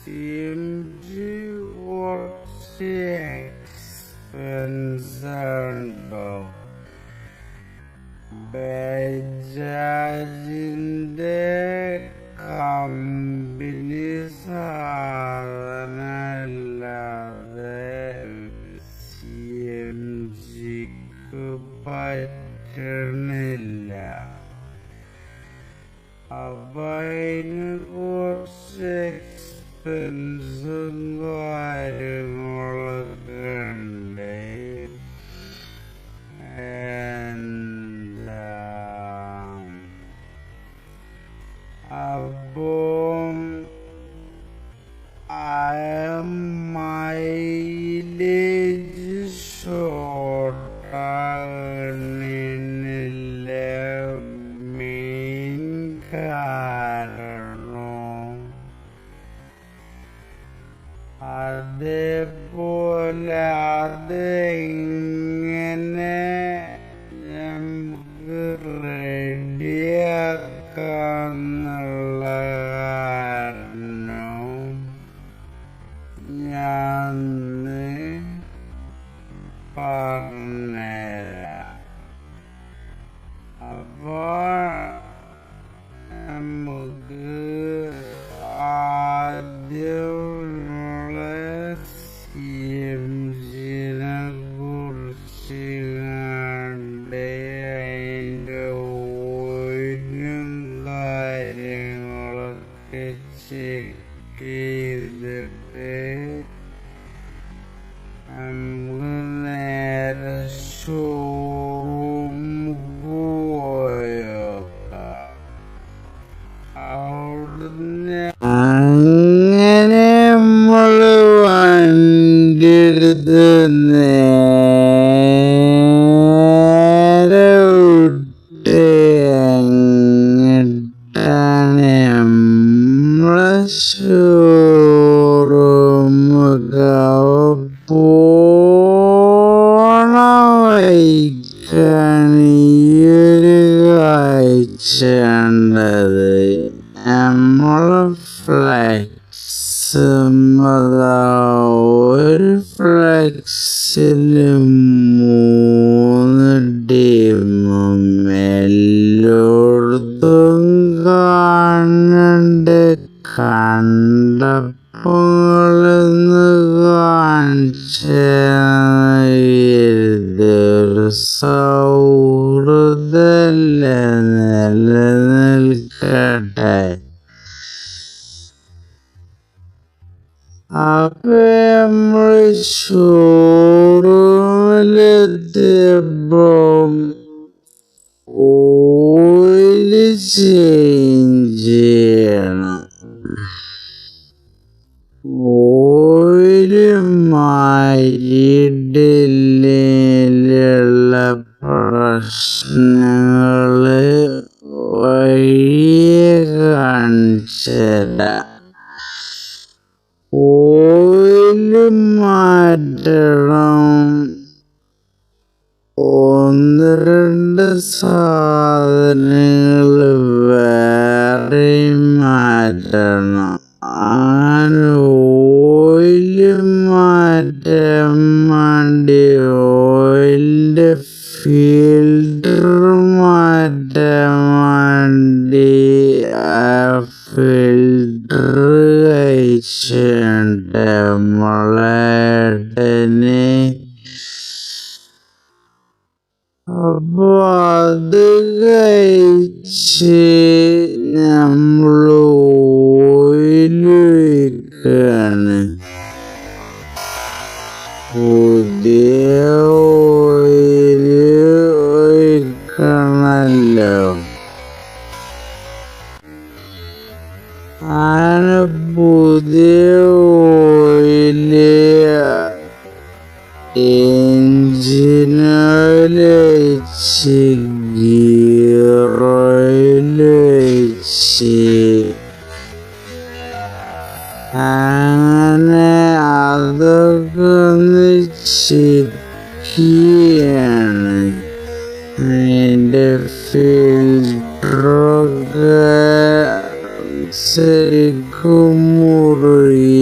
B: CNG കുറച്ച് എക്സ്പെൻസ് ഉണ്ടോ? ബജാജിൻ്റെ കമ്പനി സാധനമല്ലാതെ CNGക്ക് പറ്റണില്ല. അപ്പൊ അതിന് കുറച്ച് എക്സ്പെൻസും കാര്യങ്ങളൊക്കെ ഉണ്ട്. അപ്പം മൈലേജ് ഷോർട്ടാകണില്ല മെയിൻ കാരണം. അതേപോലെ അതെങ്ങനെ നമുക്ക് റെഡിയാക്കാന്നുള്ള കാരണം ഞാൻ പറഞ്ഞുതരാം. അപ്പോൾ നമുക്ക് ആദ്യമുള്ള CNGനെ കുറിച്ച് അതിൻ്റെ ഓയിലും കാര്യങ്ങളൊക്കെ ചെക്ക് ചെയ്തിട്ട് നമുക്ക് നേരെ ഷോറൂമിൽ പോയോക്കാം. അവിടുന്ന് അങ്ങനെ നമ്മള് വണ്ടി എടുത്ത് നേരെ വിട്ട് എങ്ങട്ടാണ് നമ്മളെ ഷോറൂമൊക്കെ പോണ വഴിക്കാണ് ഈയൊരു കാഴ്ച കണ്ടത്. നമ്മളെ ഫ്ലെക്സ് ഒരു ഫ്ലെക്സില് 3 ടീമും എല്ലായിടത്തും കാണുന്നുണ്ട്. കണ്ടപ്പോളൊന്ന് കാണിച്ചൊരു സൗഹൃദല്ലേ നിലനിൽക്കട്ടെ. അപ്പൊ നമ്മള് ഷോറൂമിലെത്തിയപ്പോ ഓയില് ചേഞ്ച് ചെയ്യണം. ഓയില് മാറ്റിയിട്ടില്ലേലുള്ള പ്രശ്നങ്ങള് വഴിയെ കാണിച്ചുതരാം. ഓയില് മാറ്റണം. 1-2 സാധനങ്ങള് വേറെയും മാറ്റണം. അങ്ങനെ ഓയില് മാറ്റാൻ വേണ്ടി ഓയിലിൻ്റെ ഫിൽട്ടർ മാറ്റാൻ വേണ്ടി ഫിൽട്ടർ കഴിച്ചിട്ട് നമ്മളേട്ടന്. അപ്പൊ അത് കഴിച്ച് നമ്മള് ഓയില് ഒഴിക്കാണ്. പുതിയ ഓയില് ഒഴിക്കണല്ലോ. അങ്ങനെ പുതിയ ഓയില് എഞ്ചിനൊഴിച്ച് ഗിയറൊഴിച്ച് അങ്ങനെ അതൊക്കെ ഒന്ന് ചെക്കിയാണ്. അതിൻ്റെ ഫിൽറ്ററൊക്കെ ശരിക്കും മുറുകിക്കണമെന്ന്.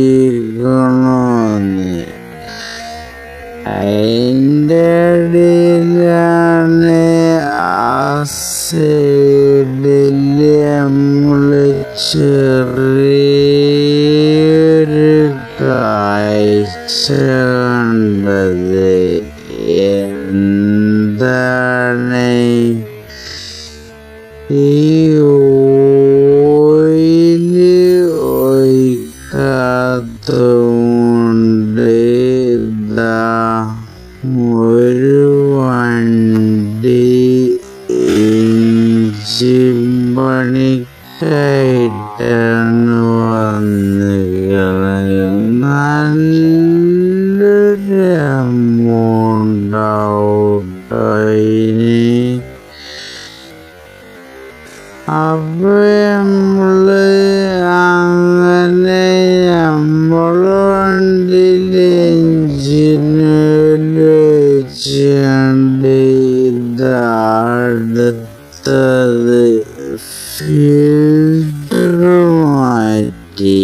B: അതിൻ്റെ ഇടയിലാണ് ആ സൈഡിൽ നമ്മൾ ചെറിയൊരു കാഴ്ച കണ്ടത്. എന്താണ് ഈ ഓയില് ഒഴിക്കാത്തതുകൊണ്ട് ഇതാ ഒരു വണ്ടി എഞ്ചിൻ പണിക്കായിട്ടാണ് വന്നിരിക്കുന്നത്. നല്ലൊരു എമൗണ്ട് ഔട്ടായിന്. അപ്പൊ അങ്ങനെ നമ്മള് വണ്ടിയിൽ എഞ്ചിനിൽ വെച്ചുകൊണ്ട് ഇതടുത്തത് ഫിൽറ്റർ മാറ്റി.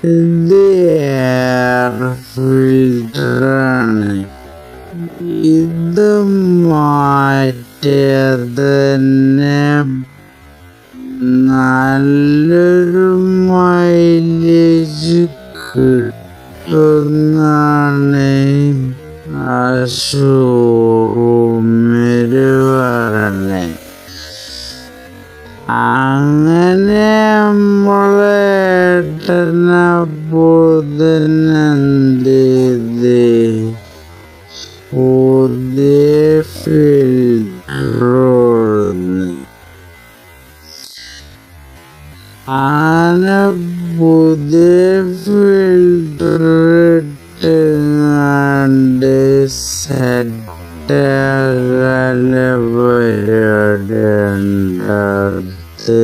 B: ഇത് എയർ ഫിൽറ്ററാണ്. ഇത് മാറ്റിയത് തന്നെ നല്ലൊരു മൈലേജ് കിട്ടുന്നാണ് ആ ഷോറൂമില് പറഞ്ഞത്. അങ്ങനെ നമ്മളേട്ടനപ്പോതന്നെന്ത് പുതിയ ഫിൽറ്ററോന്ന് പുതിയ ഫിൽറ്റർ ഇട്ടുകൊണ്ട് സെറ്റാകാല പരിപാടി ഉണ്ടാകത്ത്.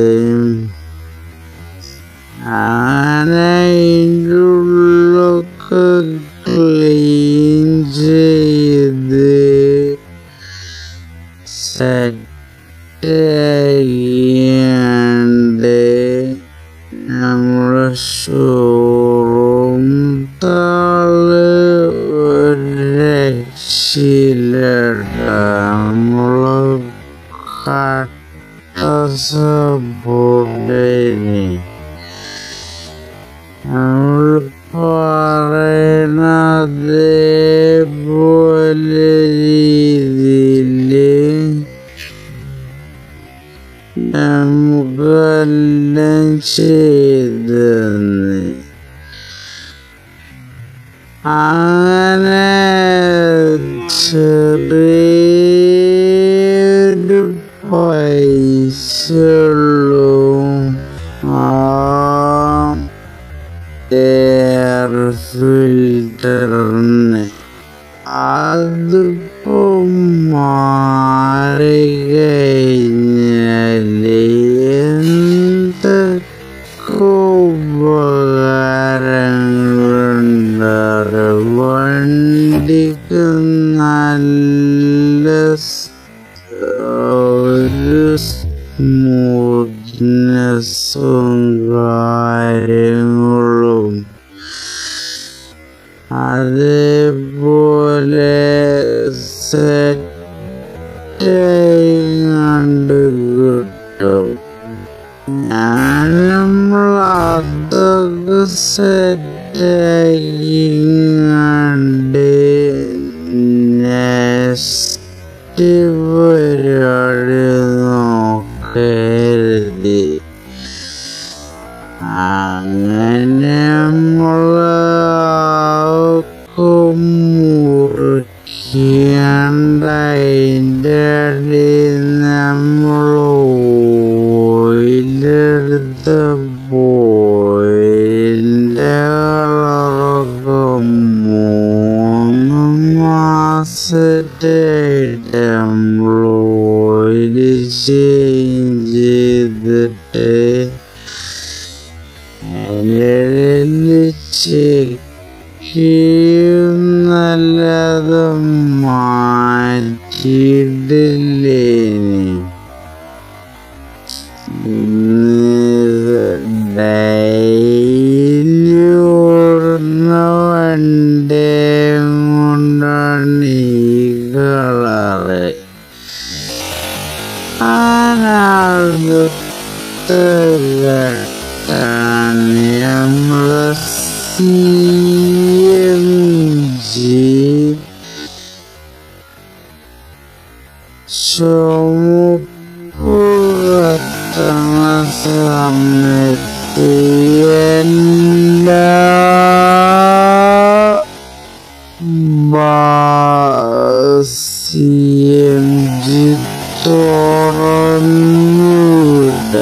B: അങ്ങനെ അതിൻ്റെ ഉള്ളൊക്കെ ക്ലീൻ ചെയ്ത് സെറ്റാക്കിയാണ്ട് നമ്മുടെ ഷോറൂം താള് ഒരു രക്ഷയില്ലട്ട. നമ്മള് കട്ട സപ്പോർട്ടിന് നമ്മൾ പറയണ അതേപോലെ രീതിയില് നമുക്കെല്ലാം ചെയ്തെന്ന്. അങ്ങനെ ചെറിയൊരു പൈസയുള്ളൂ ആ എയർ ഫിൽറ്ററിന്. അതിപ്പോ മാറിക്കഴിഞ്ഞാല് എന്തൊക്കെ ഉപകാരങ്ങളുണ്ട്. വണ്ടിക്ക് നല്ല ഒരു സ്മൂത്ത്നെസ്സും കാര്യങ്ങളും അതേപോലെ സെറ്റായിങ്ങാണ്ട് കിട്ടും. നമ്മളതൊക്കെ സെറ്റായിങ്ങാണ്ട് നെക്സ്റ്റ് പരിപാടി നോക്കരുത്. അങ്ങനെ മുറിക്കാണ്ട് അതിൻ്റെ ഇടയിൽ നമ്മൾ ഓയിലെടുത്ത് ഓയിലിൻ്റെ കളറൊക്കെ 3 മാസമായിട്ട് നമ്മൾ ഓയിൽ ചേഞ്ച് ചെയ്ത് ശരിക്കും നല്ലത് മാറ്റിയിട്ടില്ലേ? ഡെയിലി ഓടുന്ന വണ്ടിയും കൊണ്ടാണ് ഈ കളറ്. നമ്മളെ CMG ചുമപ്പുറത്തണ സമയത്ത് എല്ലാ CMG തുറന്നുവിട.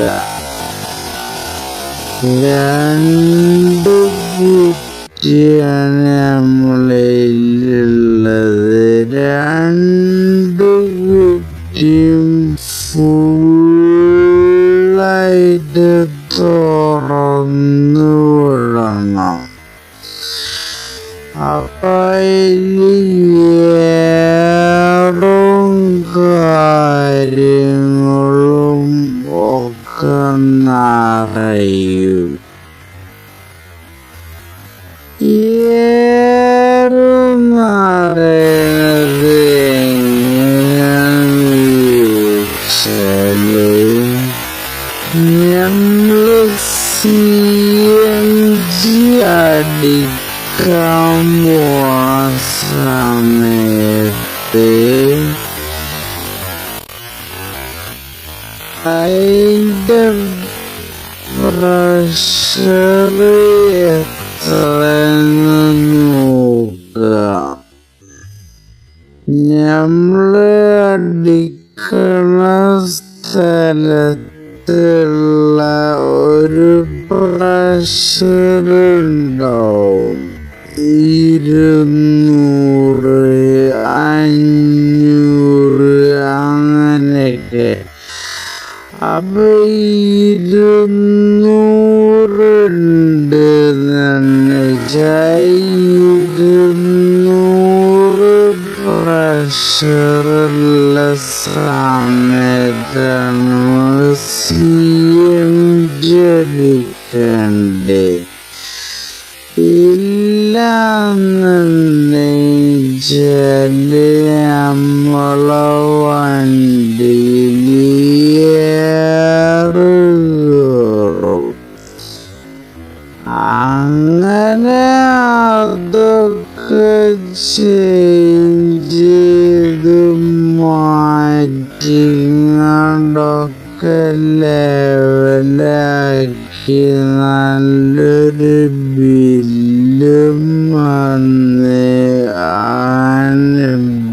B: രണ്ട് കുറ്റിയാണ് നമ്മളിലുള്ളത്. രണ്ട് കുറ്റിയും ഫുള്ളായിട്ട് തുറന്നു വിടണം. അപ്പൊ ഏറും കാര്യങ്ങളും ഒക്കെ നിറയും. ഏറും നിറയുന്നത് എങ്ങനെയാണെന്ന് ചോദിച്ചാല് നമ്മള് CNG അടിക്കാൻ പോണ സമയത്ത് അതിൻ്റെ പ്രഷർ എത്രയെന്ന് നോക്കുക. നമ്മള് അടിക്കണ സ്ഥലത്തുള്ള ഒരു പ്രഷർ ഉണ്ടാവും. 200, 500 അങ്ങനെയൊക്കെ. അപ്പൊ 200 ഉണ്ട് എന്ന് പ്രഷറുള്ള സമയത്താണ് CMG അടിക്കണ്ടേ. ഇല്ലാന്നുണ്ടെങ്കില് നമ്മളെ വണ്ടിയിൽ എയർ കയറും. അങ്ങനെ അതൊക്കെ ചേഞ്ച് ചെയ്ത് മാറ്റിങ്ങാണ്ടൊക്കെ ലെവലാക്കി നല്ലൊരു ബില്ലും വന്ന്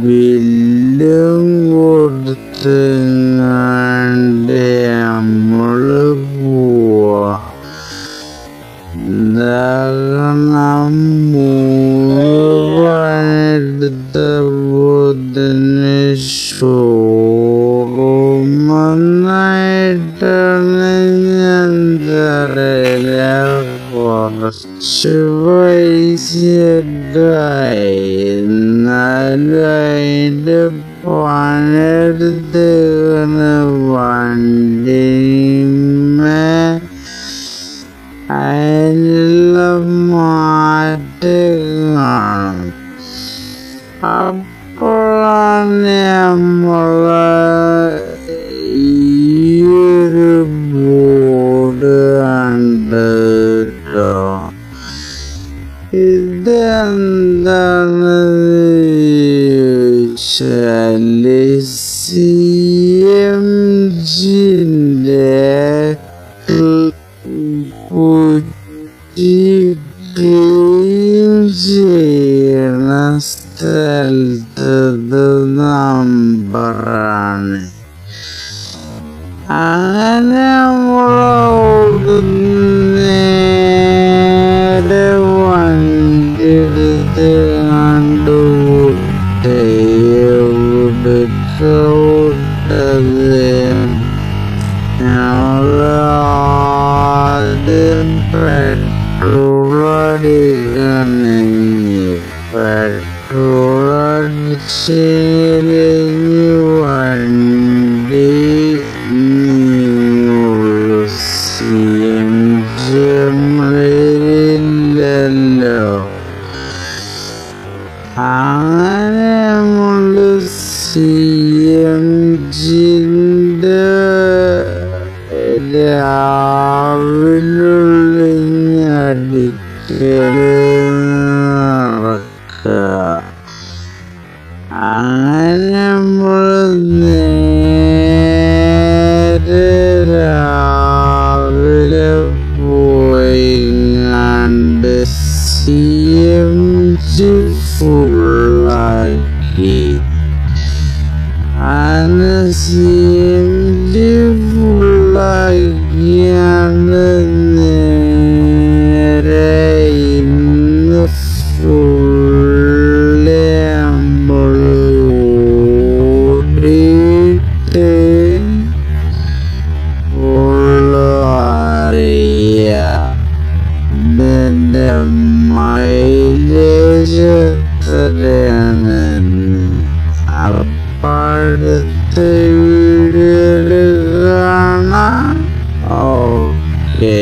B: ബില്ലും കൊടുത്തങ്ങാണ്ട് നമ്മള് പോവാ. എന്താകണം 3 പണിയെടുത്തപ്പോത്തിന് ഷോറൂം നന്നായിട്ടാണ് ഞാൻ തരല. കുറച്ച് പൈസയായി. എന്നാലും അതിൻ്റെ പണിയെടുത്തേക്കണ് വണ്ടിമേ അതിനുള്ള മാറ്റം കാണും. അപ്പോഴാണ് നമ്മള് ഈയൊരു ബോർഡ് കണ്ടത് ട്ടോ. ഇതെന്താണെന്ന് ചോദിച്ചാല് CMGന്റെ ക്ലീൻ ചെയ്യണ സ്ഥലത്തത് നമ്പറാണ്. അങ്ങനെ നേരെ വണ്ടി എടുത്ത് കണ്ടുവിട്ട് എവിടേക്കോട്ടത് ഞങ്ങളാദ്യം പെട്രോൾ അടിക്കണം. വണ്ടി ഇല്ലല്ലോ. അങ്ങനെ നമ്മള് CNG-ന്റെ രാവിലുള്ള അടിക്കല് നടക്കുക. അങ്ങനെ നമ്മള് നേരെ രാവിലെ പോയി കണ്ട് CNG ഫുള്ളാക്കി. അങ്ങനെ CNG ഫുള്ളാക്കിയാണ് നേരെ ഇന്ന് ഫുള്ള് നമ്മള് ഓടിയിട്ട് ഫുള്ള് അറിയാം ഇതിൻ്റെ മൈലേജ് എത്രയാണെന്ന്. അടുത്ത വീഡിയോയിൽ കാണാം. Okay,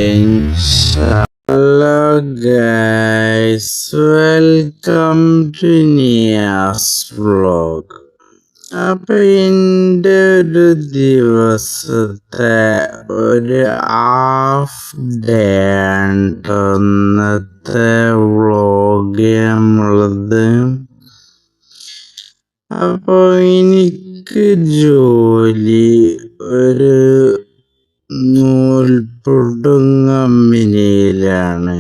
B: hello guys, welcome to Niyas vlog. അപ്പൊ എൻ്റെ ഒരു ദിവസത്തെ ഒരു ഹാഫ് ഡേ ഇന്നത്തെ വ്ലോഗ് നമ്മളത്. അപ്പൊ എനിക്ക് ജോലി ഒരു നൂൽപുട്ടും കമ്പനിയിലാണ്.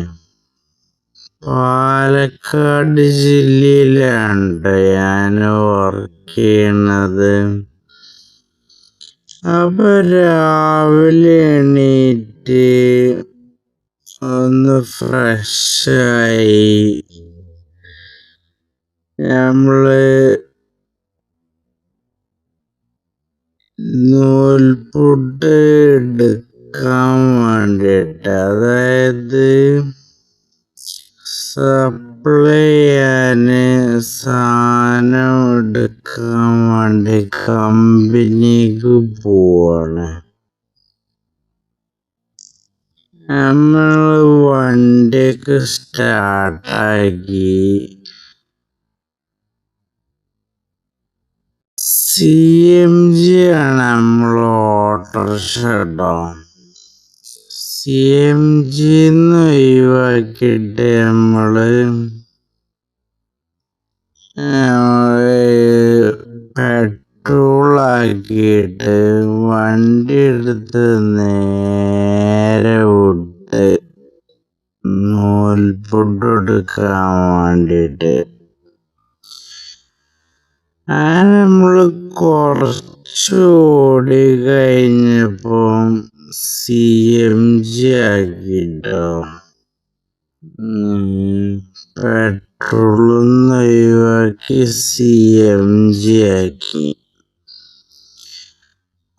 B: പാലക്കാട് ജില്ലയിലാണ് ഞാൻ വർക്ക് ചെയ്യണത്. അപ്പൊ രാവിലെ എണീറ്റ് ഒന്ന് ഫ്രഷായി നമ്മള് നൂൽപുട്ട് എടുക്കാൻ വേണ്ടിയിട്ട്, അതായത് സപ്ലൈ ചെയ്യാന് സാധനം എടുക്കാൻ വേണ്ടി കമ്പനിക്ക് പോവാണ്. നമ്മള് വണ്ടിയൊക്കെ സ്റ്റാർട്ടാക്കി CNG ആണ് നമ്മൾ ഓട്ടോറിക്ഷ കേട്ടോ. CNG ഒഴിവാക്കിയിട്ട് നമ്മള് പെട്രോൾ ആക്കിയിട്ട് വണ്ടി എടുത്ത് നേരെ വിട്ട് നൂൽപുട്ട് എടുക്കാൻ വേണ്ടിയിട്ട്. അങ്ങനെ നമ്മള് കുറച്ച് ഓടി കഴിഞ്ഞപ്പോ CNG ആക്കിട്ടോ. പെട്രോളൊന്നും ഒഴിവാക്കി CNG ആക്കി.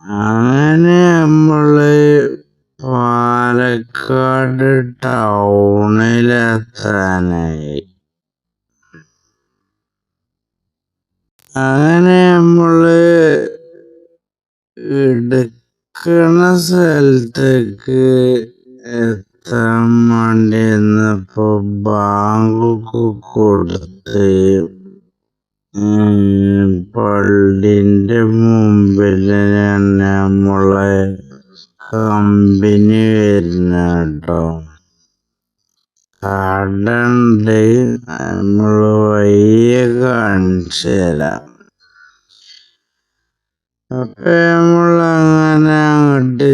B: അങ്ങനെ നമ്മള് പാലക്കാട് ടൗണിലെത്താനായി. അങ്ങനെ നമ്മള് എടുക്കണ സ്ഥലത്തേക്ക് എത്താൻ വേണ്ടി നിന്നപ്പോ ബാങ്കൊക്കെ കൊടുത്ത് പള്ളിൻ്റെ മുമ്പിലാണ് നമ്മളെ കമ്പനി വരുന്ന കേട്ടോ. കടണ്ട്, നമ്മള് വഴിയെ കാണിച്ചു തരാം. അപ്പൊ നമ്മളങ്ങനെ അങ്ങോട്ട്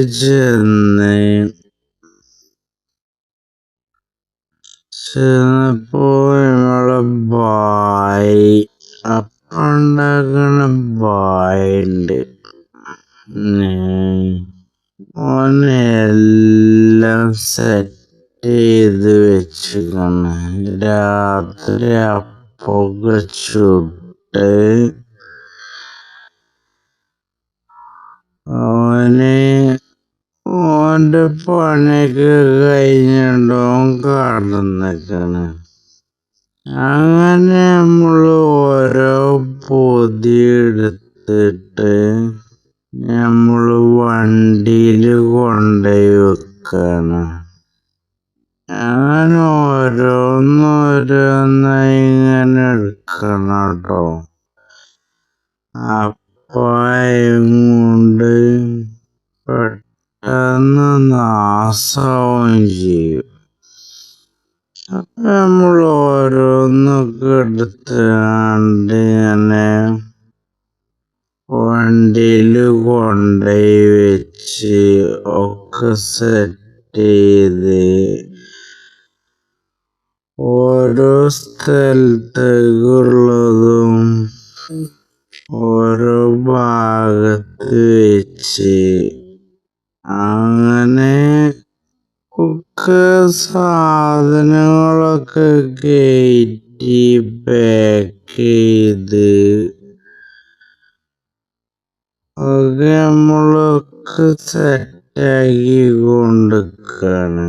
B: ചെന്നപ്പോ നമ്മളെ ബായ് അപ്പം ഉണ്ടാക്കണ ബായുണ്ട്. ഓനെല്ലാം സെറ്റ് ചെയ്ത് വെച്ചിരിക്കണം. രാത്രി അപ്പൊക്കെ ചുട്ട് ഓൻ്റെ പണിയൊക്കെ കഴിഞ്ഞിട്ട് ഓൻ കടന്നിരിക്കണ്. അങ്ങനെ നമ്മൾ ഓരോ പൊതി എടുത്തിട്ട് നമ്മള് വണ്ടിയില് കൊണ്ടുപോയി വെക്കാണ്. ഞാൻ ഓരോന്നോരോന്നായി ഇങ്ങനെ എടുക്കണം കേട്ടോ. അപ്പായം കൊണ്ട് പെട്ടെന്ന് നാശവും ചെയ്യും. നമ്മൾ ഓരോന്നൊക്കെ എടുത്തുകൊണ്ട് ഇങ്ങനെ വണ്ടിയിൽ കൊണ്ടുപോയി വെച്ച് ഒക്കെ സെറ്റ് ചെയ്ത് ഓരോ സ്ഥലത്തേക്കുള്ളതും ഓരോ ഭാഗത്ത് വെച്ച് അങ്ങനെ ഒക്കെ സാധനങ്ങളൊക്കെ കയറ്റി പാക്ക് ചെയ്ത് ഒക്കെ നമ്മളൊക്കെ സെറ്റാക്കി കൊണ്ടിരിക്കാണ്.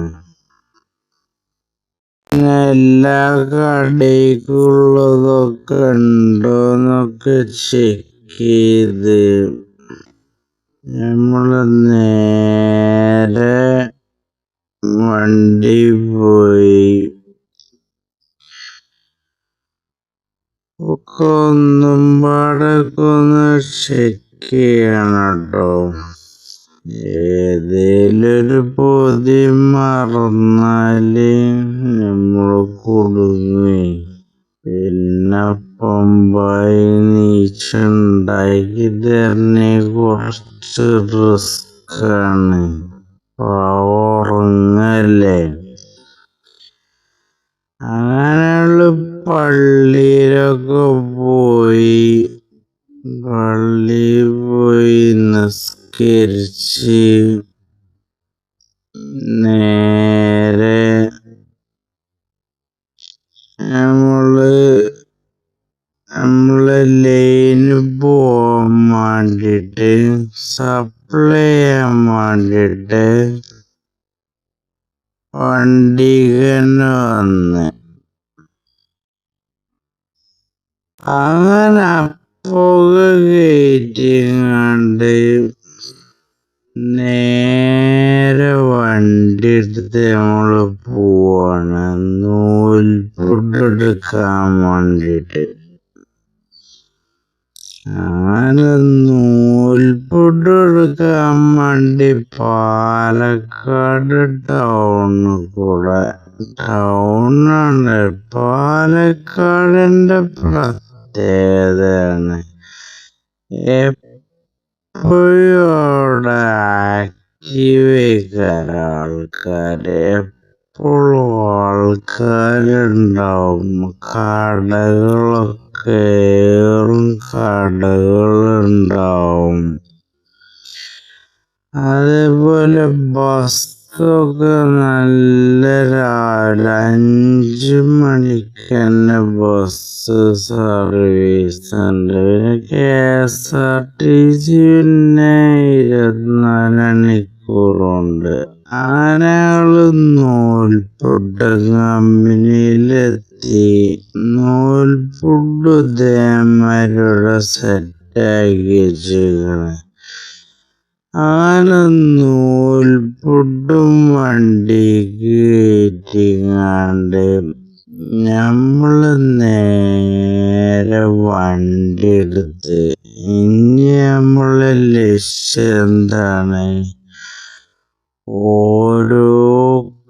B: എല്ലാ കടയിലേക്കുള്ളതൊക്കെ ഉണ്ടോന്നൊക്കെ ചെക്ക് ചെയ്ത് നമ്മള് നേരെ വണ്ടി പോയി ഒക്കെ ഒന്നും പാടൊക്കെ ഒന്ന് ചെക്ക് ചെയ്യണം കേട്ടോ. ഏതേലൊരു പൊതി മറന്നാല് നമ്മള് കുടുങ്ങി. പിന്നെ പമ്പായി നീച്ചുണ്ടാക്കി തരണേ കുറച്ച് റിസ്ക്കാണ്. ഉറങ്ങല്ലേ. അങ്ങനെയുള്ള പള്ളിയിലൊക്കെ പോയി നിസ്കരിച്ച് നേരെ നമ്മള് ലൈന് പോവാൻ വേണ്ടിയിട്ട് സപ്ലൈ ചെയ്യാൻ വേണ്ടിയിട്ട് വണ്ടിക്കന്നെ വന്ന് അങ്ങനെ പുക കയറ്റിങ്ങാണ്ട് നേരെ വണ്ടി എടുത്ത് നമ്മള് പോവാണ് നൂൽപുട്ടെടുക്കാൻ വേണ്ടിയിട്ട്. അങ്ങനെ നൂൽപുട്ടെടുക്കാൻ വേണ്ടി പാലക്കാട് ടൗണാണ്. പാലക്കാടിൻ്റെ പ്രത്യേകതയാണ് എപ്പോഴും അവിടെ ആക്റ്റീവായിക്കാറ് ആൾക്കാര്. എപ്പോഴും ആൾക്കാരുണ്ടാവും. കടകളുണ്ടാവും. അതേപോലെ ബസ്സൊക്കെ നല്ല രാവിലെ 5 മണിക്ക് തന്നെ ബസ് സർവീസ് ഉണ്ട്. പിന്നെ KSRTC പിന്നെ 24 മണിക്കൂറുണ്ട്. അങ്ങനെയുള്ള നൂൽപുട്ട് കമ്പനിയിലെത്തി നൂൽപുട്ട് ഇതേമാരിയുടെ സെറ്റാക്കി വെച്ചിരിക്കണ്. അങ്ങനെ നൂൽപുട്ടും വണ്ടിക്ക് കയറ്റിങ്ങാണ്ട് നമ്മള് നേരെ വണ്ടി എടുത്ത് ഇനി നമ്മളെ ലക്ഷ്യം എന്താണ്? ഓരോ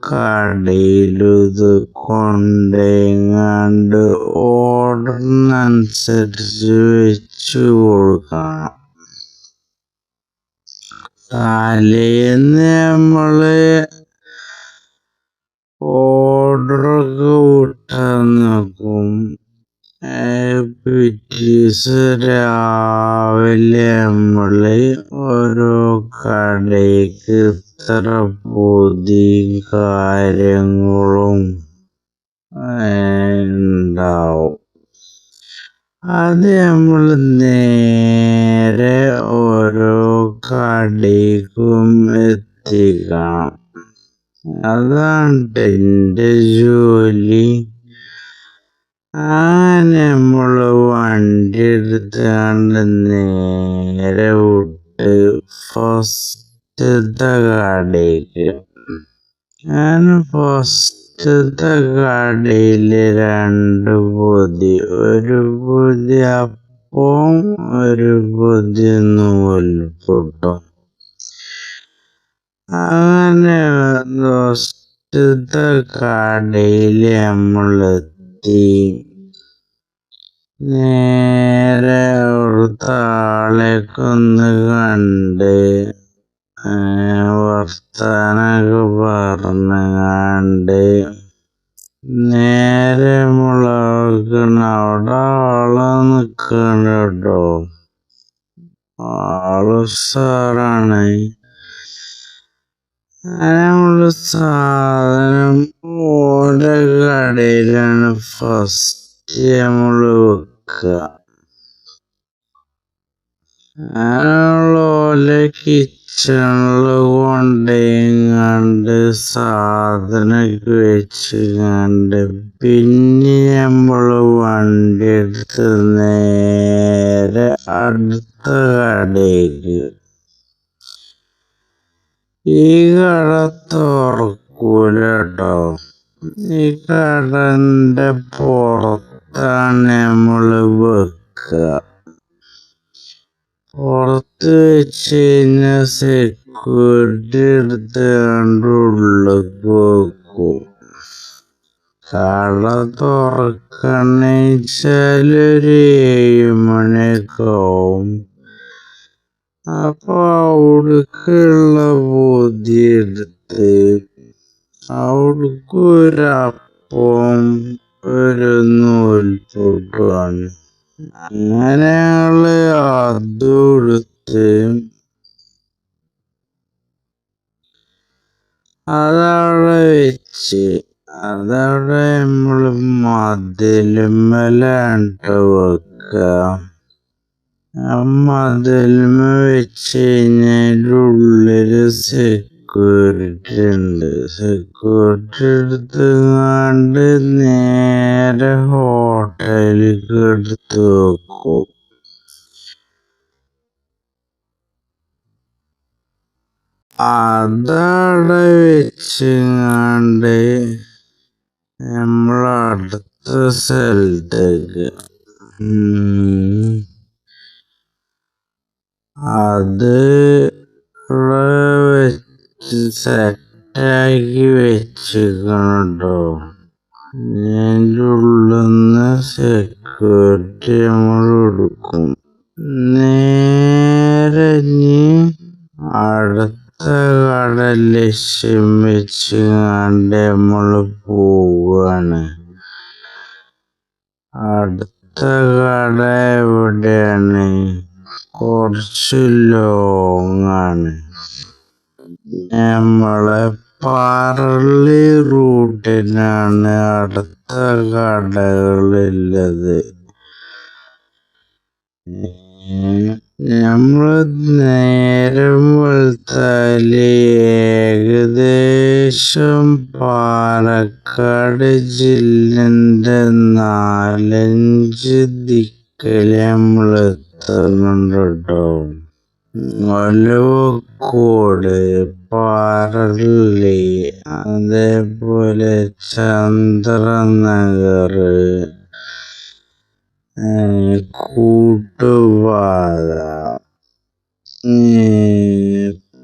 B: കടയിലും ഇത് കൊണ്ടെങ്ങാണ്ട് ഓർഡറിനനുസരിച്ച് വെച്ച് കൊടുക്കണം. തലേന്ന് നമ്മള് ഓർഡറൊക്കെ വിട്ടാൻ നോക്കും. പിറ്റേദിവസം രാവിലെ നമ്മള് ഓരോ കടയ്ക്ക് ഇത്ര പൊതി കാര്യങ്ങളും ഉണ്ടാവും. അത് നമ്മൾ നേരെ ഓരോ കടയ്ക്കും എത്തിക്കണം. അതാണ് എൻ്റെ ജോലി. അങ്ങനെ നമ്മള് വണ്ടി എടുത്താണ്ട് നേരെ വിട്ട് ഫസ്റ്റത്തെ കടയിലേക്ക്. ഞാൻ ഫസ്റ്റത്തെ കടയില് 2 പൊതി, ഒരു പൊതി അപ്പവും ഒരു പൊതി നൂൽപുട്ടും. അങ്ങനെ ഫസ്റ്റത്തെ കടയില് നമ്മളെത്തി. നേരെ അവിടുത്തെ ആളെയൊക്കെ ഒന്ന് കണ്ട് വർത്താനൊക്കെ പറഞ്ഞാണ്ട് നേരെ നമ്മളാക്കണ അവിടെ ആള് നിക്കണ്ട കേട്ടോ. ആള് സാറാണ്. നമ്മള് സാധനം ഓരോ കടയിലാണ് ഫസ്റ്റ് നമ്മള് വെക്കുക. ഓലെ കിച്ചണില് കൊണ്ടുപോയിങ്ങാണ്ട് സാധനമൊക്കെ വെച്ചുകൊണ്ട് പിന്നെ നമ്മള് വണ്ടി എടുത്ത് നേരെ അടുത്ത കടയിലേക്ക്. ഈ കട തുറക്കൂല കേട്ടോ. ഈ കടന്റെ പുറത്താണ് നമ്മള് വെക്കുക. പുറത്ത് വെച്ച് കഴിഞ്ഞാൽ സെക്യൂരിറ്റി എടുത്തുകൊണ്ട് ഉള്ളിലേക്ക് വെക്കും. കട തുറക്കണെച്ചാല് ഒരു 7 മണിയൊക്കെ ആവും. അപ്പൊ അവിടേക്കുള്ള പൊതി എടുത്ത് അവിടേക്ക് ഒരു അപ്പവും ഒരു നൂൽപുട്ടുമാണ്. അങ്ങനെ ഞങ്ങള് അതും എടുത്ത് അതവിടെ വെച്ച്. അതവിടെ നമ്മള് മതിലുമ്മേലാണ് വെക്കുക. മതിലുമ്മ വെച്ച് കഴിഞ്ഞാൽ ഉള്ളില് സെക്യൂരിറ്റി ഉണ്ട്. സെക്യൂരിറ്റി എടുത്തുകൊണ്ട് നേരെ ഹോട്ടലിലേക്ക് എടുത്ത് വെക്കും. അതവിടെ വെച്ചുകൊണ്ട് നമ്മളടുത്ത സ്ഥലത്തേക്ക്. അത് വെച്ച് സെറ്റാക്കി വെച്ചിരിക്കണട്ടോ. അതിൻ്റെ ഉള്ളിന്ന് സെക്യൂരിറ്റി നമ്മൾ എടുക്കും. നേരെ അടുത്ത കട ലക്ഷ്യം വെച്ചുകൊണ്ട് നമ്മള് പോവാണ്. അടുത്ത കട എവിടെയാണ്? കുറച്ച് ലോങ്ങാണ്. നമ്മളെ പറളി റൂട്ടിനാണ് അടുത്ത കടകളുള്ളത്. നമ്മള് നേരം വെളുത്താല് ഏകദേശം പാലക്കാട് ജില്ലന്റെ 4-5 ദിക്കില് നമ്മളെത്തുന്നുണ്ട് കേട്ടോ. ഒലവക്കോട്, പറളി, അതേപോലെ ചന്ദ്രനഗർ, കൂട്ടുപാത,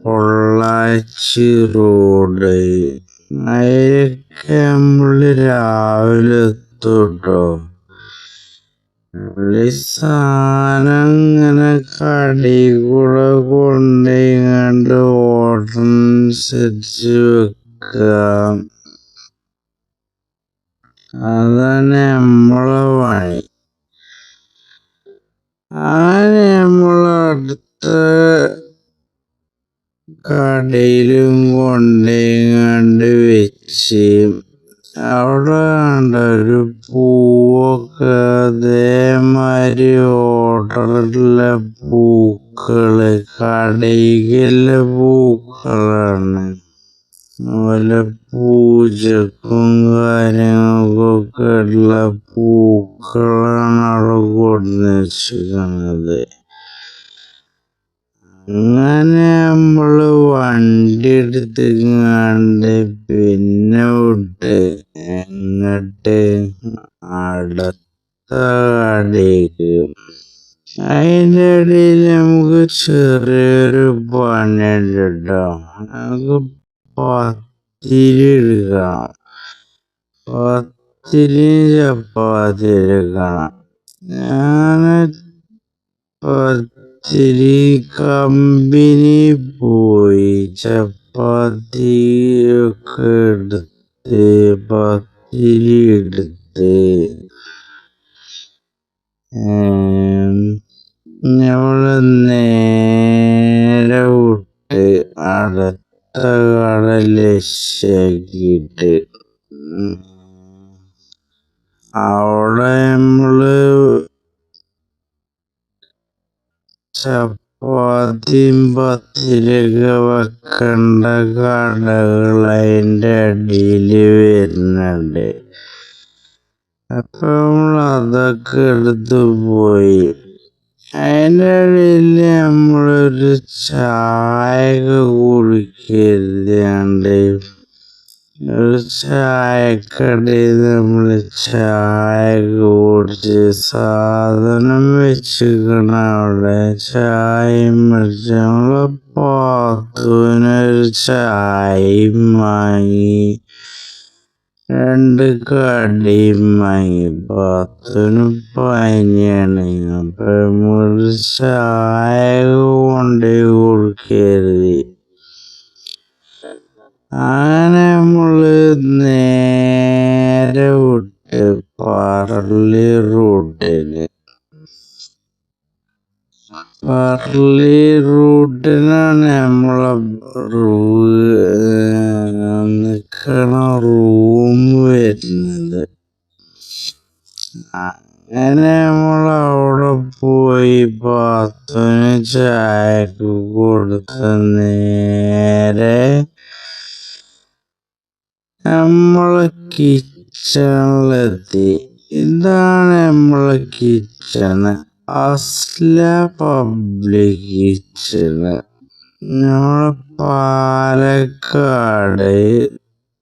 B: പൊള്ളാച്ചി റോഡ്, അതിലൊക്കെ നമ്മള് രാവിലെ എത്തുട്ടോ. സാധനം ഇങ്ങനെ കടയിൽ കൂടെ കൊണ്ടുപോയിങ്ങാണ്ട് ഓർഡർ അനുസരിച്ച് വെക്കുക. അതാണ് നമ്മളെ പണി. അങ്ങനെ നമ്മളടുത്ത കടയിലും കൊണ്ടുപോയിങ്ങാണ്ട് വെച്ച് അവിടെ ഒരു പൂവൊക്കെ അതേമാതിരി ഓർഡറുള്ള പൂക്കള്, കടയിലെ പൂക്കളാണ്. വല്ല പൂജക്കും കാര്യങ്ങൾക്കൊക്കെ ഉള്ള പൂക്കളാണ് അവിടെ കൊടുന്ന് വെച്ചിരിക്കണത്. അങ്ങനെ നമ്മള് വണ്ടി എടുത്തിങ്ങാണ്ട് പിന്നെ വിട്ട് എങ്ങട്ട് അടുത്ത കടയ്ക്ക്. അതിൻ്റെ ഇടയിൽ നമുക്ക് ചെറിയൊരു പണിയുണ്ട് കേട്ടോ. നമുക്ക് പത്തിരി എടുക്കണം. പത്തിരിയും ചപ്പാത്തി എടുക്കണം. ഞാൻ പത്തിരി കമ്പനി പോയി ചപ്പാത്തി ഒക്കെ എടുത്ത് പത്തിരി എടുത്ത് ഞമ്മള് നേരെ വിട്ട് അടുത്ത കട ലക്ഷ്യാക്കിയിട്ട് അവിടെ നമ്മള് ചപ്പാത്തിയും പത്തിരിയൊക്കെ വെക്കേണ്ട കടകൾ അതിൻ്റെ അടിയിൽ വരുന്നുണ്ട്. അപ്പൊ നമ്മൾ അതൊക്കെ എടുത്ത് പോയി. അതിൻ്റെ ഇടയിൽ നമ്മളൊരു ചായ കുടിക്കരുതാണ്ട് ഒരു ചായക്കടയിൽ നമ്മൾ ചായ കുടിച്ച് സാധനം വെച്ചിരിക്കണ അവിടെ ചായയും മേടിച്ച് നമ്മളെ പാത്തുവിനൊരു ചായയും വാങ്ങി 2 കടിയും വാങ്ങി. പാത്തുവിന് പനിയാണ്. അപ്പൊ നമ്മള് ചായ കൊണ്ടുപോയി കൊടുക്കരുത്. അങ്ങനെ നമ്മള് നേരെ വിട്ട് പറളി റൂട്ടിന്. പറളി റൂട്ടിനാണ് നമ്മളെ നിക്കണ റൂം വരുന്നത്. അങ്ങനെ നമ്മളവിടെ പോയി പാത്തുവിന് ചായക്ക് കൊടുത്ത് നേരെ നമ്മളെ കിച്ചണിലെത്തി. ഇതാണ് നമ്മളെ കിച്ചണ്. Asla public kitchen. നമ്മളെ പാലക്കാട്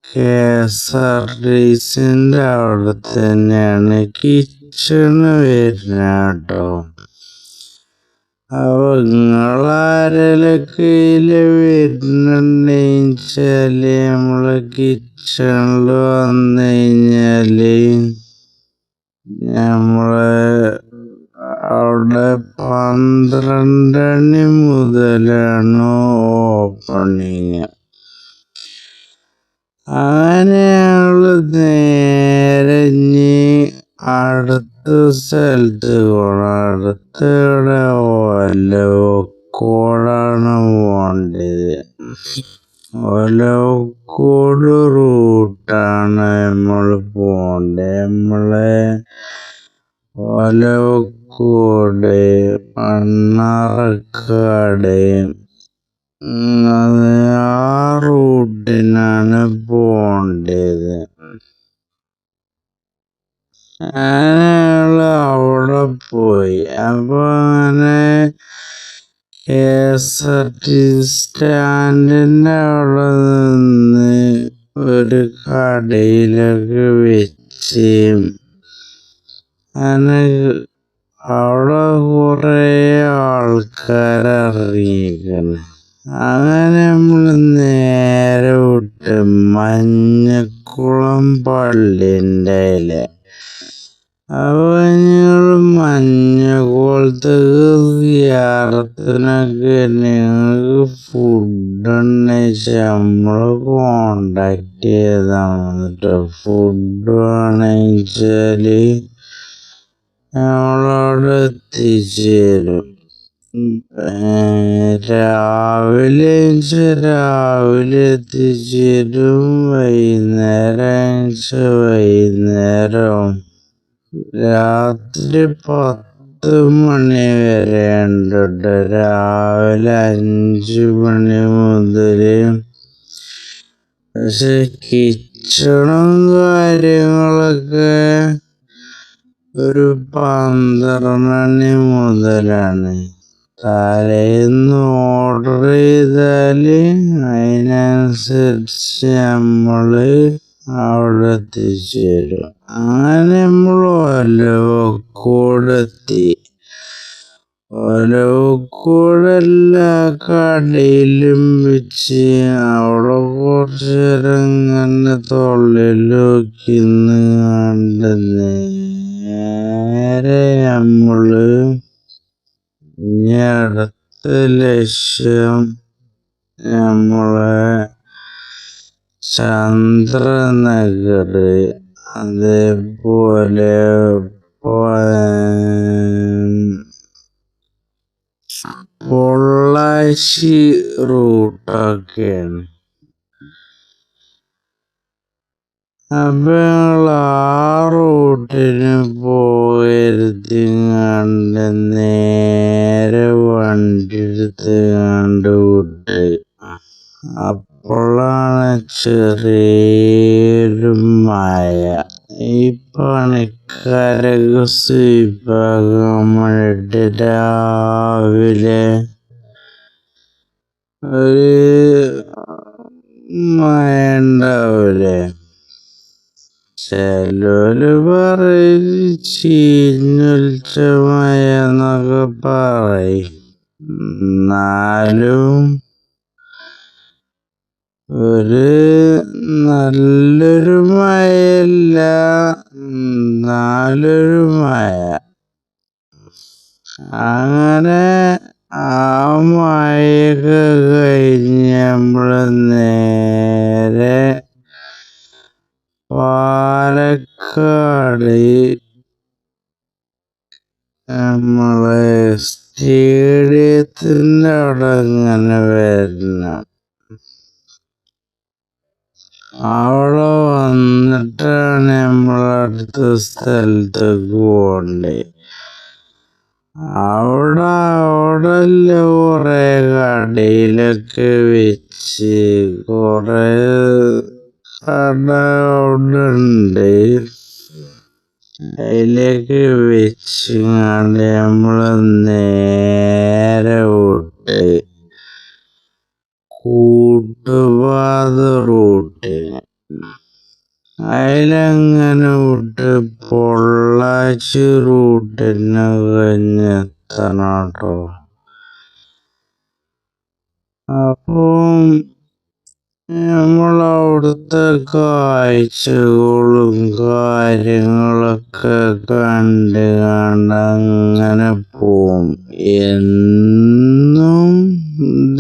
B: KSRTCൻ്റെ അവിടെ തന്നെയാണ് കിച്ചണ് വരുന്നത് കേട്ടോ. അപ്പൊ നിങ്ങളാരൊക്കെ വരുന്നുണ്ടെച്ചാല് നമ്മളെ കിച്ചണിൽ വന്നു കഴിഞ്ഞാല് നമ്മള് അവിടെ 12 മണി മുതലാണ് ഓപ്പണിങ്. അങ്ങനെ ഞങ്ങള് നേരെ അടുത്ത സ്ഥലത്ത് പോണം. അടുത്ത ഇവിടെ ഒലവക്കോടാണ് പോണ്ടത്. ഒലവക്കോട് റൂട്ടാണ് നമ്മള് പോണ്ടത്. നമ്മളെ ഒലവക്കോട് മണ്ണാർക്കാട് ആ റൂട്ടിനാണ് പോണ്ടത്. അങ്ങനെ അവിടെ പോയി. അപ്പൊ അങ്ങനെ KSRTC സ്റ്റാൻഡിൻ്റെ അവിടെ നിന്ന് ഒരു കടയിലൊക്കെ വെച്ച് അങ്ങനെ അവിടെ കുറെ ആൾക്കാരിറങ്ങിയിരിക്കുന്നു. അങ്ങനെ നമ്മള് നേരെ വിട്ട് മഞ്ഞക്കുളം പള്ളിൻ്റെ അതിലെ. അപ്പൊ ഞങ്ങള് മഞ്ഞക്കുളത്തേക്ക് സിയാറത്തിനൊക്കെ നിങ്ങൾക്ക് ഫുഡ് ഉണ്ടെന്ന് നമ്മള് കോണ്ടാക്ട് ചെയ്താണ്. എന്നിട്ട് ഫുഡ് വേണമെന്നുവെച്ചാല് നമ്മളവിടെ എത്തിച്ചു തരും. രാവിലെ എത്തിച്ചു തരും. വൈകുന്നേരം രാത്രി 10 മണി വരെ ഉണ്ട്. രാവിലെ 5 മണി മുതൽ പക്ഷെ കിച്ചണും കാര്യങ്ങളൊക്കെ ഒരു 12 മണി മുതലാണ്. തലേന്ന് ഓർഡർ ചെയ്താല് അതിനനുസരിച്ച് നമ്മള് അവിടെ എത്തിച്ചു തരും. അങ്ങനെ നമ്മൾ ഒലവക്കോടെത്തി. ഒലവക്കോട് എല്ലാ കടയിലും വെച്ച് അവിടെ കുറച്ച് നേരം ഇങ്ങനെ തൊള്ളിൽ നോക്കിന്ന് കണ്ട് നേരെ നമ്മള് ഇനി അടുത്ത ലക്ഷ്യം നമ്മളെ ചന്ദ്രനഗർ, അതേപോലെ പൊള്ളാച്ചി റൂട്ടൊക്കെയാണ്. അപ്പൊ ഞങ്ങൾ ആ റൂട്ടിന് പോയിരുത്തിങ്ങാണ്ട് നേരെ വണ്ടി എടുത്ത് കണ്ട് വിട്ട്. അപ്പോഴാണ് ചെറിയൊരു മഴ. ഈ പണിക്കാരൊക്കെ സ്വീപ്പാക്കാൻ വേണ്ടിട്ട് രാവിലെ ഒരു മഴ ഉണ്ടാവൂലേ, ചിലര് പറയും ചീഞ്ഞൊലിച്ച മഴ എന്നൊക്കെ പറയും. എന്നാലും ഒരു നല്ലൊരു മഴയല്ല, എന്നാലൊരു മഴ. അങ്ങനെ ആ മഴയൊക്കെ കഴിഞ്ഞ് നമ്മള് നേരെ പാലക്കാട് നമ്മളെ സ്റ്റേഡിയത്തിൻ്റെ അവിടെ ഇങ്ങനെ വരണം. അവിടെ വന്നിട്ടാണ് നമ്മളടുത്ത സ്ഥലത്തേക്ക് പോകണ്ടേ. അവിടെല്ല കുറെ കടയിലൊക്കെ വെച്ച് കുറെ കട അവിടെ ഉണ്ട്. അതിലേക്ക് വെച്ചിങ്ങാണ്ട് നമ്മള് നേരെ വിട്ട് കൂട്ടുപാത റൂട്ടിന്. അതിലങ്ങനെ വിട്ട് പൊള്ളാച്ചി റൂട്ടിന് കഴിഞ്ഞെത്തണം കേട്ടോ. അപ്പം നമ്മളവിടുത്തെ കാഴ്ചകളും കാര്യങ്ങളൊക്കെ കണ്ട് അങ്ങനെ പോവും. എന്നും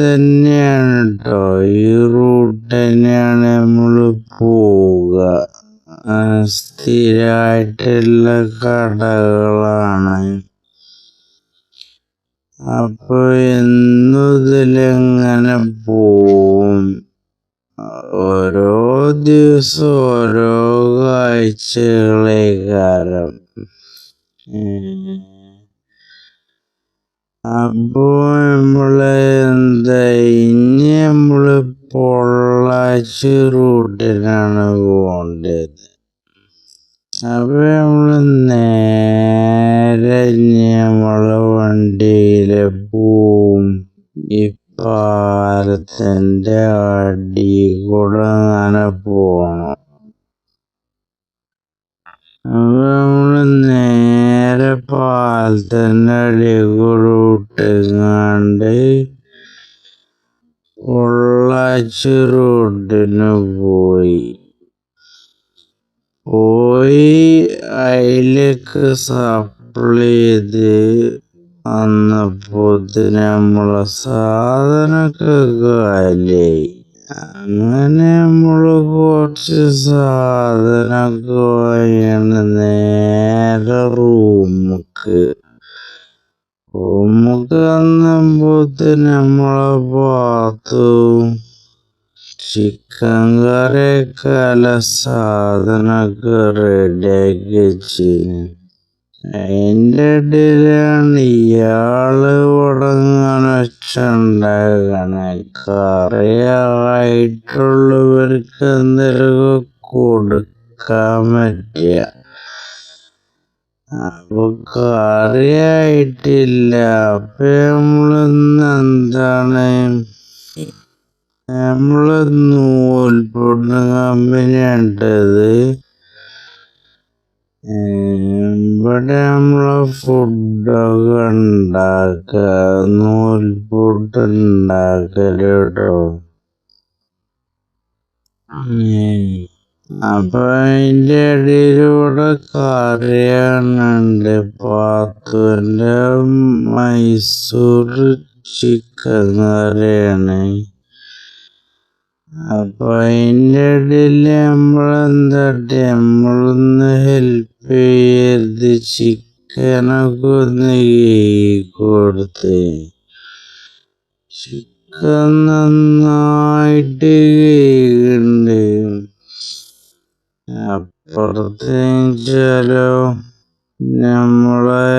B: തന്നെയാണ് കേട്ടോ, ഈ റൂട്ട് തന്നെയാണ് നമ്മള് പോവുക. സ്ഥിരമായിട്ടുള്ള കടകളാണ്. അപ്പൊ എന്നും ഇതിലെങ്ങനെ പോവും. ഓരോ ദിവസം ഓരോ കാഴ്ചകളെ കാരം. അപ്പോ നമ്മള് ഇനി നമ്മള് പൊള്ളാച്ചി റൂട്ടിനാണ് പോകേണ്ടത്. അപ്പൊ നമ്മള് നേരെ നമ്മളെ വണ്ടിയില് പോവും. ഈ പാലത്തിന്റെ അടി കൂടെ അങ്ങനെ പോണം. അപ്പൊ നമ്മള് നേരെ പാലത്തിന്റെ അടി കൂടെ വിട്ടുങ്ങാണ്ട് പൊള്ളാച്ചി റൂട്ടിന് പോയി. അതിലേക്ക് സപ്ലൈ ചെയ്ത് വന്നപ്പോത്തിന് നമ്മളെ സാധനമൊക്കെ കാലിയായി. അങ്ങനെ നമ്മള് കുറച്ച് സാധനമൊക്കെ വാങ്ങിയാണ് നേരെ റൂമുക്ക് വന്നപ്പോത്തിന് നമ്മളെ ഭാഗത്തും ചിക്കൻ കറിയൊക്കെ സാധനമൊക്കെ റെഡിയാക്കി വെച്ചിന്. അതിൻ്റെ ഇടയിലാണ് ഇയാള് തുടങ്ങാൻ വെച്ചുണ്ടാകണേ. കറിയായിട്ടുള്ളവർക്ക് എന്തെങ്കിലും കൊടുക്കാൻ പറ്റിയ. അപ്പൊ കറിയായിട്ടില്ല. അപ്പൊ നമ്മള് നൂൽപുട്ട് കമ്പനിയായിട്ടത്. ഇവിടെ നമ്മള് ഫുഡൊക്കെ നൂൽപുട്ട് ഉണ്ടാക്കല്ലോ. അപ്പൊ അതിന്റെ ഇടയിലൂടെ കറിയാണുണ്ട്. പാത്തുവിന്റെ മൈസൂർ ചിക്കൻ കറിയാണ്. അപ്പൊ അതിന്റെ ഇടയില് നമ്മളൊന്ന് ഹെൽപ്പ് ചെയ്ത് ചിക്കനൊക്കെ ഒന്ന് കൊടുത്ത്. ചിക്കൻ നന്നായിട്ട് കേൾക്കുന്നുണ്ട്. അപ്പുറത്തേച്ചാലോ നമ്മളെ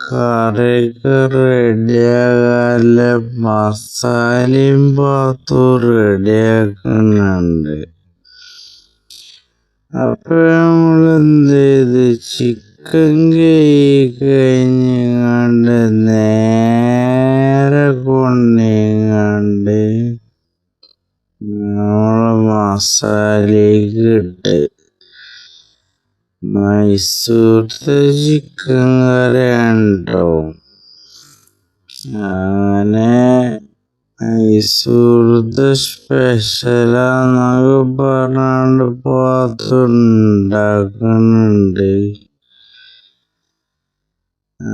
B: കറിയൊക്കെ റെഡിയാകാല്ല മസാലയും പാത്തും റെഡിയാക്കുന്നുണ്ട്. അപ്പൊ നമ്മളെന്ത് ചെയ്ത് ചിക്കൻ കഴിഞ്ഞാണ്ട് നേരെ കൊണ്ടിങ്ങാണ്ട് നമ്മളെ മസാലയ്ക്ക് ഇട്ട്. മൈസൂർത്തെ ചിക്കൻ കറിയാണ് ട്ടോ. അങ്ങനെ മൈസൂർത്തെ സ്പെഷ്യലാന്നൊക്കെ പറഞ്ഞാണ്ട് പാത്തുണ്ടാക്കുന്നുണ്ട്.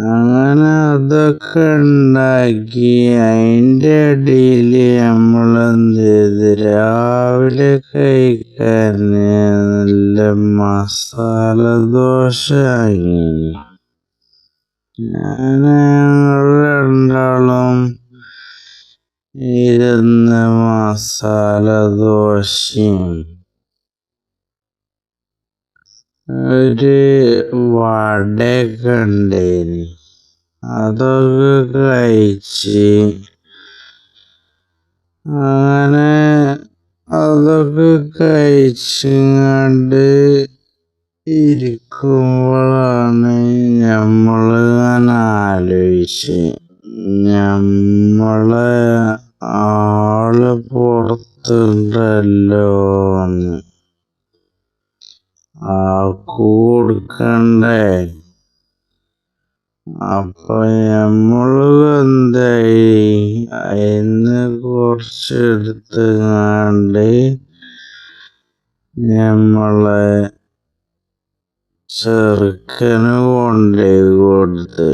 B: അങ്ങനെ അതൊക്കെ ഉണ്ടാക്കി. അതിൻ്റെ ഇടയില് നമ്മളെന്ത് ചെയ്ത് രാവിലെ കഴിക്കാൻ നല്ല മസാല ദോശ ആക്കി. ഞങ്ങൾ രണ്ടാളും ഇരുന്ന് മസാല ദോശയും ഒരു വടയൊക്കെ ഉണ്ടേനി. അതൊക്കെ കഴിച്ച് അങ്ങനെ അതൊക്കെ കഴിച്ചങ്ങാണ്ട് ഇരിക്കുമ്പോഴാണ് നമ്മളിങ്ങനെ ആലോചിച്ച് നമ്മളെ ആള് പുറത്തുണ്ടല്ലോന്ന്. കൊടുക്കണ്ടേ. അപ്പൊ നമ്മള് എന്തായി അതിന്ന് കുറച്ചെടുത്തങ്ങാണ്ട് നമ്മളെ ചെറുക്കന് കൊണ്ടുപോയി കൊടുത്ത്.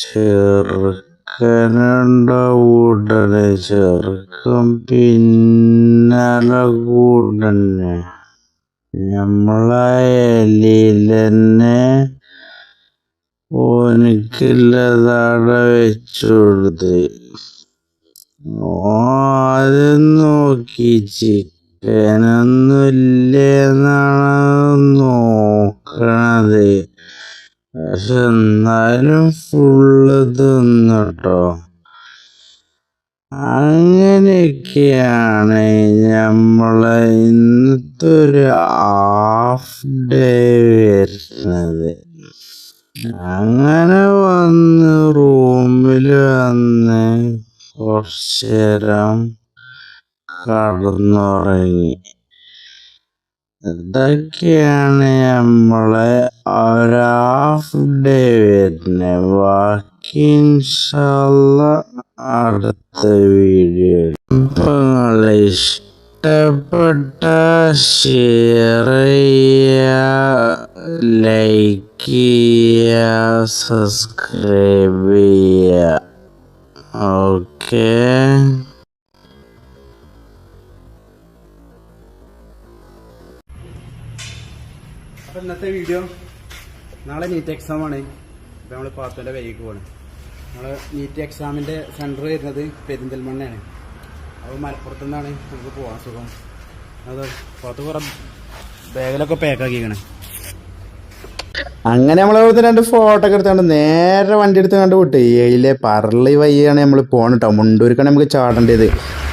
B: ചെറുക്കനുണ്ടാവൂട്ടനെ. ചെറുക്കൻ പിന്നാലെ കൂട്ടന്നെ. നമ്മളെ ഇലയിലെന്നെ ഓനിക്കുള്ളതാടെ വെച്ചു കൊടുത്ത്. ആദ്യം നോക്കി ചിക്കനൊന്നുമില്ലെന്നാണ് നോക്കണത്. പക്ഷെ എന്നാലും ഫുള്ള് തിന്നട്ടോ. അങ്ങനെയൊക്കെയാണ് നമ്മളെ ഇന്നത്തെ ഒരു ഹാഫ് ഡേ വരുന്നത്. അങ്ങനെ വന്ന് റൂമിൽ വന്ന് കുറച്ചേരം കടന്നുറങ്ങി. ഇതൊക്കെയാണ് നമ്മളെ ഒരു ഹാഫ് ഡേ വരുന്നത്. ബാക്കി ഇൻഷാ അല്ലാഹ് അടുത്ത വീഡിയോ. നിങ്ങളെ ഇഷ്ടപ്പെട്ട ഷെയർ ചെയ്യുക, ലൈക്ക് ചെയ്യുക, സബ്സ്ക്രൈബ് ചെയ്യുക. ഓക്കേ.
A: അപ്പോൾ ഇന്നത്തെ വീഡിയോ, നാളെ നീറ്റ് എക്സാമാണ്. ഇപ്പോൾ നമ്മൾ പാത്തുവിൻ്റെ വഴിക്ക് പോകണം. നമ്മൾ നീറ്റ് എക്സാമിൻ്റെ സെൻറ്റർ വരുന്നത് പെരിന്തൽമണ്ണയാണ്. അപ്പോൾ മലപ്പുറത്തു നിന്നാണ് നമുക്ക് പോകാൻ സുഖം. അത് പാത്ത് കുറേ ബാഗിലൊക്കെ പാക്കാക്കിക്കണേ. അങ്ങനെ നമ്മളവിടുത്തെ 2 ഫോട്ടോ ഒക്കെ എടുത്തുകൊണ്ട് നേരെ വണ്ടി എടുത്ത് കണ്ട് വിട്ട് ഏയിലെ പറളി വഴിയാണ് നമ്മൾ പോകണം മുണ്ടൂർക്കാണ് നമുക്ക് ചാടേണ്ടത്.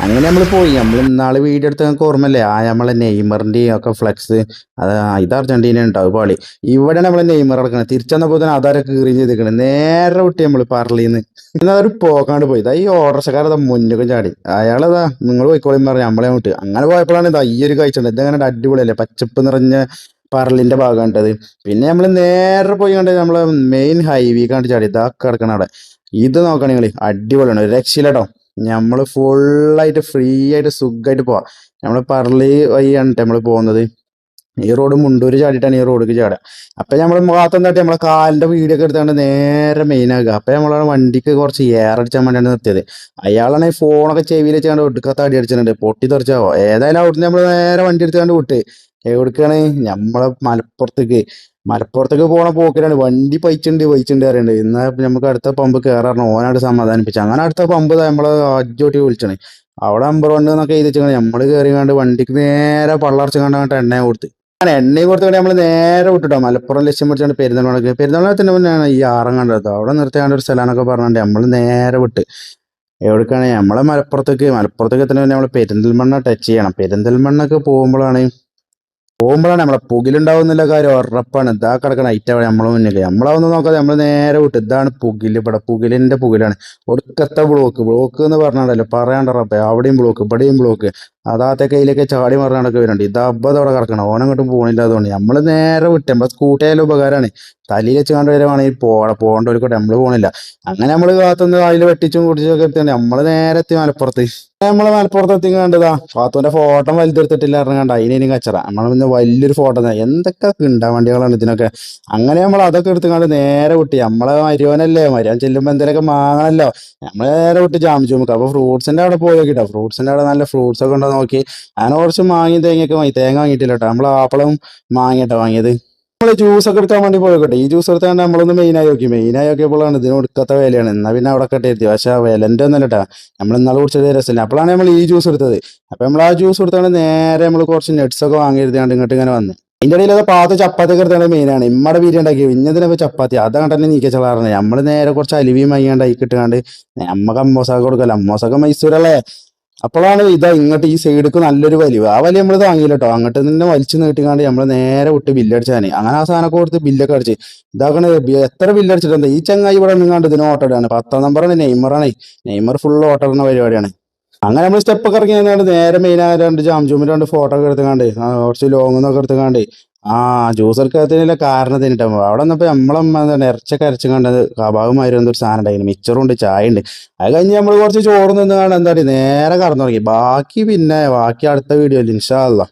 A: അങ്ങനെ നമ്മൾ പോയി. നമ്മൾ ഇന്നാള് വീഡിയോ എടുത്ത് നമുക്ക് ഓർമ്മല്ലേ നമ്മളെ നെയ്മറിൻ്റെയും ഒക്കെ ഫ്ലെക്സ്. അത് ഇത് അർജന്റീന ഉണ്ടാവും പാളി. ഇവിടെയാണ് നമ്മളെ നെയ്മർ കിടക്കുന്നത്. തിരിച്ചെന്നപ്പോൾ തന്നെ അതാരെ കീറി ചെയ്തിരിക്കണം. നേരെ വിട്ട് നമ്മൾ പറളിന്ന് എന്നാൽ ഒരു പോക്കാണ്ട് പോയി. ഈ ഓട്ടർഷക്കാരതാ മുന്നേക്കും ചാടി. അയാളതാ നിങ്ങൾ പോയിക്കോളിയും പറഞ്ഞ് നമ്മളെ വിട്ട്. അങ്ങനെ പോയപ്പോഴാണ് ഇതാ ഈ ഒരു കാഴ്ച ഉണ്ട്. ഇതങ്ങനെ അടിപൊളിയല്ലേ, പച്ചപ്പ് നിറഞ്ഞ പറളിന്റെ ഭാഗം കണ്ടത്. പിന്നെ നമ്മൾ നേരെ പോയി കണ്ടത് നമ്മളെ മെയിൻ ഹൈവേ കണ്ട് ചാടി ഇതാ കിടക്കണ അവിടെ. ഇത് നോക്കണ നിങ്ങള് അടിപൊളിയാണ്, ഒരു രക്ഷയില്ലട്ടോ. നമ്മള് ഫുള്ളായിട്ട് ഫ്രീ ആയിട്ട് സുഖമായിട്ട് പോവാം. നമ്മള് പറളി വഴിയാണ് നമ്മൾ പോകുന്നത്. ഈ റോഡ് മുണ്ടൂര് ചാടിയിട്ടാണ് ഈ റോഡിലേക്ക് ചാടുക. അപ്പൊ നമ്മള് ഭാഗത്ത് എന്താട്ടി നമ്മളെ കാലിന്റെ വീഡിയോ ഒക്കെ എടുത്താണ്ട് നേരെ മെയിൻ ആകുക. അപ്പൊ നമ്മളെ വണ്ടിക്ക് കുറച്ച് എയർ അടിച്ചാൻ വേണ്ടിയാണ് നിർത്തിയത്. അയാളാണ് ഈ ഫോണൊക്കെ ചെവിയിൽ വെച്ചാണ്ട് ഒടുക്കത്ത അടി അടിച്ചിട്ടുണ്ട്, പൊട്ടി തെറിച്ചാവോ. ഏതായാലും അവിടുന്ന് നമ്മള് നേരെ വണ്ടി എടുത്താണ്ട് വിട്ട് എവിടേക്കാണ് നമ്മളെ മലപ്പുറത്തേക്ക് പോണ പോക്കിലാണ്. വണ്ടി പൈച്ചുണ്ട് പറയുന്നുണ്ട്. എന്നാ നമുക്ക് അടുത്ത പമ്പ് കയറാറുണ്ട്, ഓനായിട്ട് സമാധാനിപ്പിച്ചു. അങ്ങനെ അടുത്ത പമ്പ് നമ്മളെ അജോട്ടി വിളിച്ചാണ്. അവിടെ നമ്പർ 1 എന്നൊക്കെ എഴുതി വെച്ചാൽ നമ്മള് കയറി കണ്ട് വണ്ടിക്ക് നേരെ പള്ളർച്ച കണ്ടങ്ങോട്ട് എണ്ണ കൊടുത്ത്. അങ്ങനെ എണ്ണയും കൊടുത്തുകൊണ്ട് നമ്മൾ നേരെ വിട്ടിട്ടോ മലപ്പുറം ലക്ഷ്യം പിടിച്ചാണ്ട് പെരുന്തൽമണ്ണ മുന്നെയാണ് ഈ ആറം കണ്ടത്. അവിടെ നിർത്തിയാണ്ട് ഒരു സ്ഥലമാണൊക്കെ പറഞ്ഞാണ്ട് നമ്മൾ നേരെ വിട്ട് എവിടേക്കാണ് നമ്മളെ മലപ്പുറത്തേക്ക് എത്തുന്ന നമ്മൾ പെരിന്തൽമണ്ണ ടച്ച് ചെയ്യണം. പെരിന്തൽമണ്ണൊക്കെ പോകുമ്പോഴാണ് നമ്മളെ പുകിലുണ്ടാവുന്നില്ല കാര്യം ഉറപ്പാണ്. ഇതാ കിടക്കണ ഐറ്റം നമ്മളെ മുന്നിൽ. നമ്മളതൊന്നും നോക്കാതെ നമ്മൾ നേരെ വിട്ട്. ഇതാണ് പുകില്, ഇവിടെ പുകിലാണ്. ഒടുക്കത്തെ ബ്ലോക്ക് എന്ന് പറഞ്ഞാണ്ടല്ലോ പറയാണ്ട റബ്ബേ. അവിടെയും ബ്ലോക്ക്, ഇവിടെയും ബ്ലോക്ക്. അതാത്തെ കയ്യിലേക്ക് ചാടി മറിഞ്ഞാണ്ടൊക്കെ വരുന്നുണ്ട്. ഇത് അബ്ബത് അവിടെ കിടക്കണം, ഓനങ്ങോട്ടും പോകണില്ല. അതുകൊണ്ട് നമ്മൾ നേരെ വിട്ട്. നമ്മളെ സ്കൂട്ടി ആയാലും ഉപകാരമാണ്. തലയിൽ വെച്ച് കണ്ട് വരുവാണെങ്കിൽ പോകേണ്ടവർക്കോട്ടെ നമ്മൾ പോകണില്ല. അങ്ങനെ നമ്മൾ കാത്തുനിന്ന് അതിൽ വെട്ടിച്ചും കുടിച്ചൊക്കെ എത്തിയാണ് നമ്മൾ നേരെ എത്തി മലപ്പുറത്ത്. നമ്മള് മലപ്പുറത്ത് എത്തി കണ്ടതാ പാത്തുവിന്റെ ഫോട്ടോ വലുതെടുത്തിട്ടില്ല ഇറങ്ങാണ്ട അതിനും കച്ചറ. നമ്മള് പിന്നെ വലിയൊരു ഫോട്ടോ എന്തൊക്കെ ഉണ്ടാ വണ്ടികളാണ് ഇതിനൊക്കെ. അങ്ങനെ നമ്മൾ അതൊക്കെ എടുത്തുകൊണ്ട് നേരെ വിട്ടി. നമ്മളെ മരുവൻ ചെല്ലുമ്പോ എന്തെങ്കിലുമൊക്കെ വാങ്ങണല്ലോ. നമ്മള് നേരെ വിട്ട് ജാമിച്ചുമുക്ക്. അപ്പൊ ഫ്രൂട്ട്സിന്റെ അവിടെ പോയി നോക്കിട്ടോ. ഫ്രൂട്ട്സിന്റെ അവിടെ നല്ല ഫ്രൂട്ട്സ് ഒക്കെ ഉണ്ടോ നോക്കി. അങ്ങനെ കുറച്ച് മാങ്ങി തേങ്ങയൊക്കെ വാങ്ങി. തേങ്ങ വാങ്ങിയിട്ടില്ല കേട്ടോ, നമ്മള് ആപ്പിളും മാങ്ങിട്ടോ വാങ്ങിയത്. നമ്മള് ജ്യൂസ് ഒക്കെ എടുക്കാൻ വേണ്ടി പോയിക്കോട്ടെ. ഈ ജ്യൂസ് എടുത്താൽ നമ്മളൊന്ന് മെയിനായി നോക്കിയപ്പോഴാണ് ഇതിന് കൊടുക്കാത്ത വിലയാണ്. എന്നാ പിന്നെ അവിടെ ഒക്കെ എത്തി. പക്ഷെ ആ വിലന്റെ ഒന്നല്ല കേട്ടാ, നമ്മൾ ഇന്നാൾ കുടിച്ചത് രസമില്ല. അപ്പോഴാണ് നമ്മൾ ഈ ജ്യൂസ് എടുത്തത്. അപ്പൊ നമ്മൾ ആ ജ്യൂസ് എടുത്താണ് നേരെ നമ്മൾ കുറച്ച് നെറ്റ്സ് ഒക്കെ വാങ്ങിയിരുന്നാണ്ട് ഇങ്ങോട്ട് ഇങ്ങനെ വന്ന്. അതിന്റെ ഇടയിൽ അത് പാത്ത് ചപ്പാത്തി ഒക്കെ എടുത്താണ് മെയിനാണ്. ഇമ്മടെ ബീരി ഉണ്ടാക്കി ഇന്നതിനൊക്കെ ചപ്പാത്തി അതാണ് തന്നെ നീക്കി ചെളാറുണ്ട്. നമ്മൾ നേരെ കുറച്ച് അലുവിയും വാങ്ങിയാണ്ട് ആയി കിട്ടുകാണ്ട് നമ്മക്ക് അമ്മോസാക്ക് കൊടുക്കല്ലോ. അമ്മോസൊക്കെ മൈസൂരല്ലേ. അപ്പോഴാണ് ഇതാ ഇങ്ങോട്ട് ഈ സൈഡിക്ക് നല്ലൊരു വലിവ്. ആ വലിയ നമ്മൾ താങ്ങിയില്ല കേട്ടോ. അങ്ങോട്ട് തന്നെ വലിച്ചു നീട്ടിക്കാണ്ട് നമ്മൾ നേരെ വിട്ട് ബില്ലടിച്ചാണ്. അങ്ങനെ ആ സാധനമൊക്കെ കൊടുത്ത് ബില്ലൊക്കെ അടിച്ച് ഇതാക്കണ എത്ര ബില്ലടിച്ചിട്ടുണ്ട്. ഈ ചങ്ങായി ഇവിടെ നിന്നാണ്ട് ഇതിന് ഓട്ടോ ഇടാണ്. 10ാം നമ്പറാണ് നെയ്മറാണ്. നെയ്മർ ഫുൾ ഓട്ടോ ഇടുന്ന പരിപാടിയാണ്. അങ്ങനെ നമ്മൾ സ്റ്റെപ്പൊക്കെ ഇറങ്ങി നേരെ മെയിനായ 2 ജാംജൂമിൽ 2 ഫോട്ടോ ഒക്കെ എടുത്തുകാണ്ട് കുറച്ച് ലോങ് എന്നൊക്കെ എടുത്തുകാണ്ട് ജ്യൂസ് എടുക്കാത്തതിനുള്ള കാരണം തന്നിട്ട് അവിടെ വന്നപ്പോ നമ്മളമ്മ ഇറച്ചൊക്കെ അരച്ചു കണ്ടത് കബാബുമാതിരി എന്തൊരു സാധനം ഉണ്ടായിരുന്നു. മിച്ചറും ഉണ്ട്, ചായ ഉണ്ട്. അത് കഴിഞ്ഞ് നമ്മൾ കുറച്ച് ചോറ് നിന്ന് കാണാൻ നേരെ കടന്നു തുടങ്ങി. ബാക്കി അടുത്ത വീഡിയോയിൽ ഇൻഷാ അല്ലാ.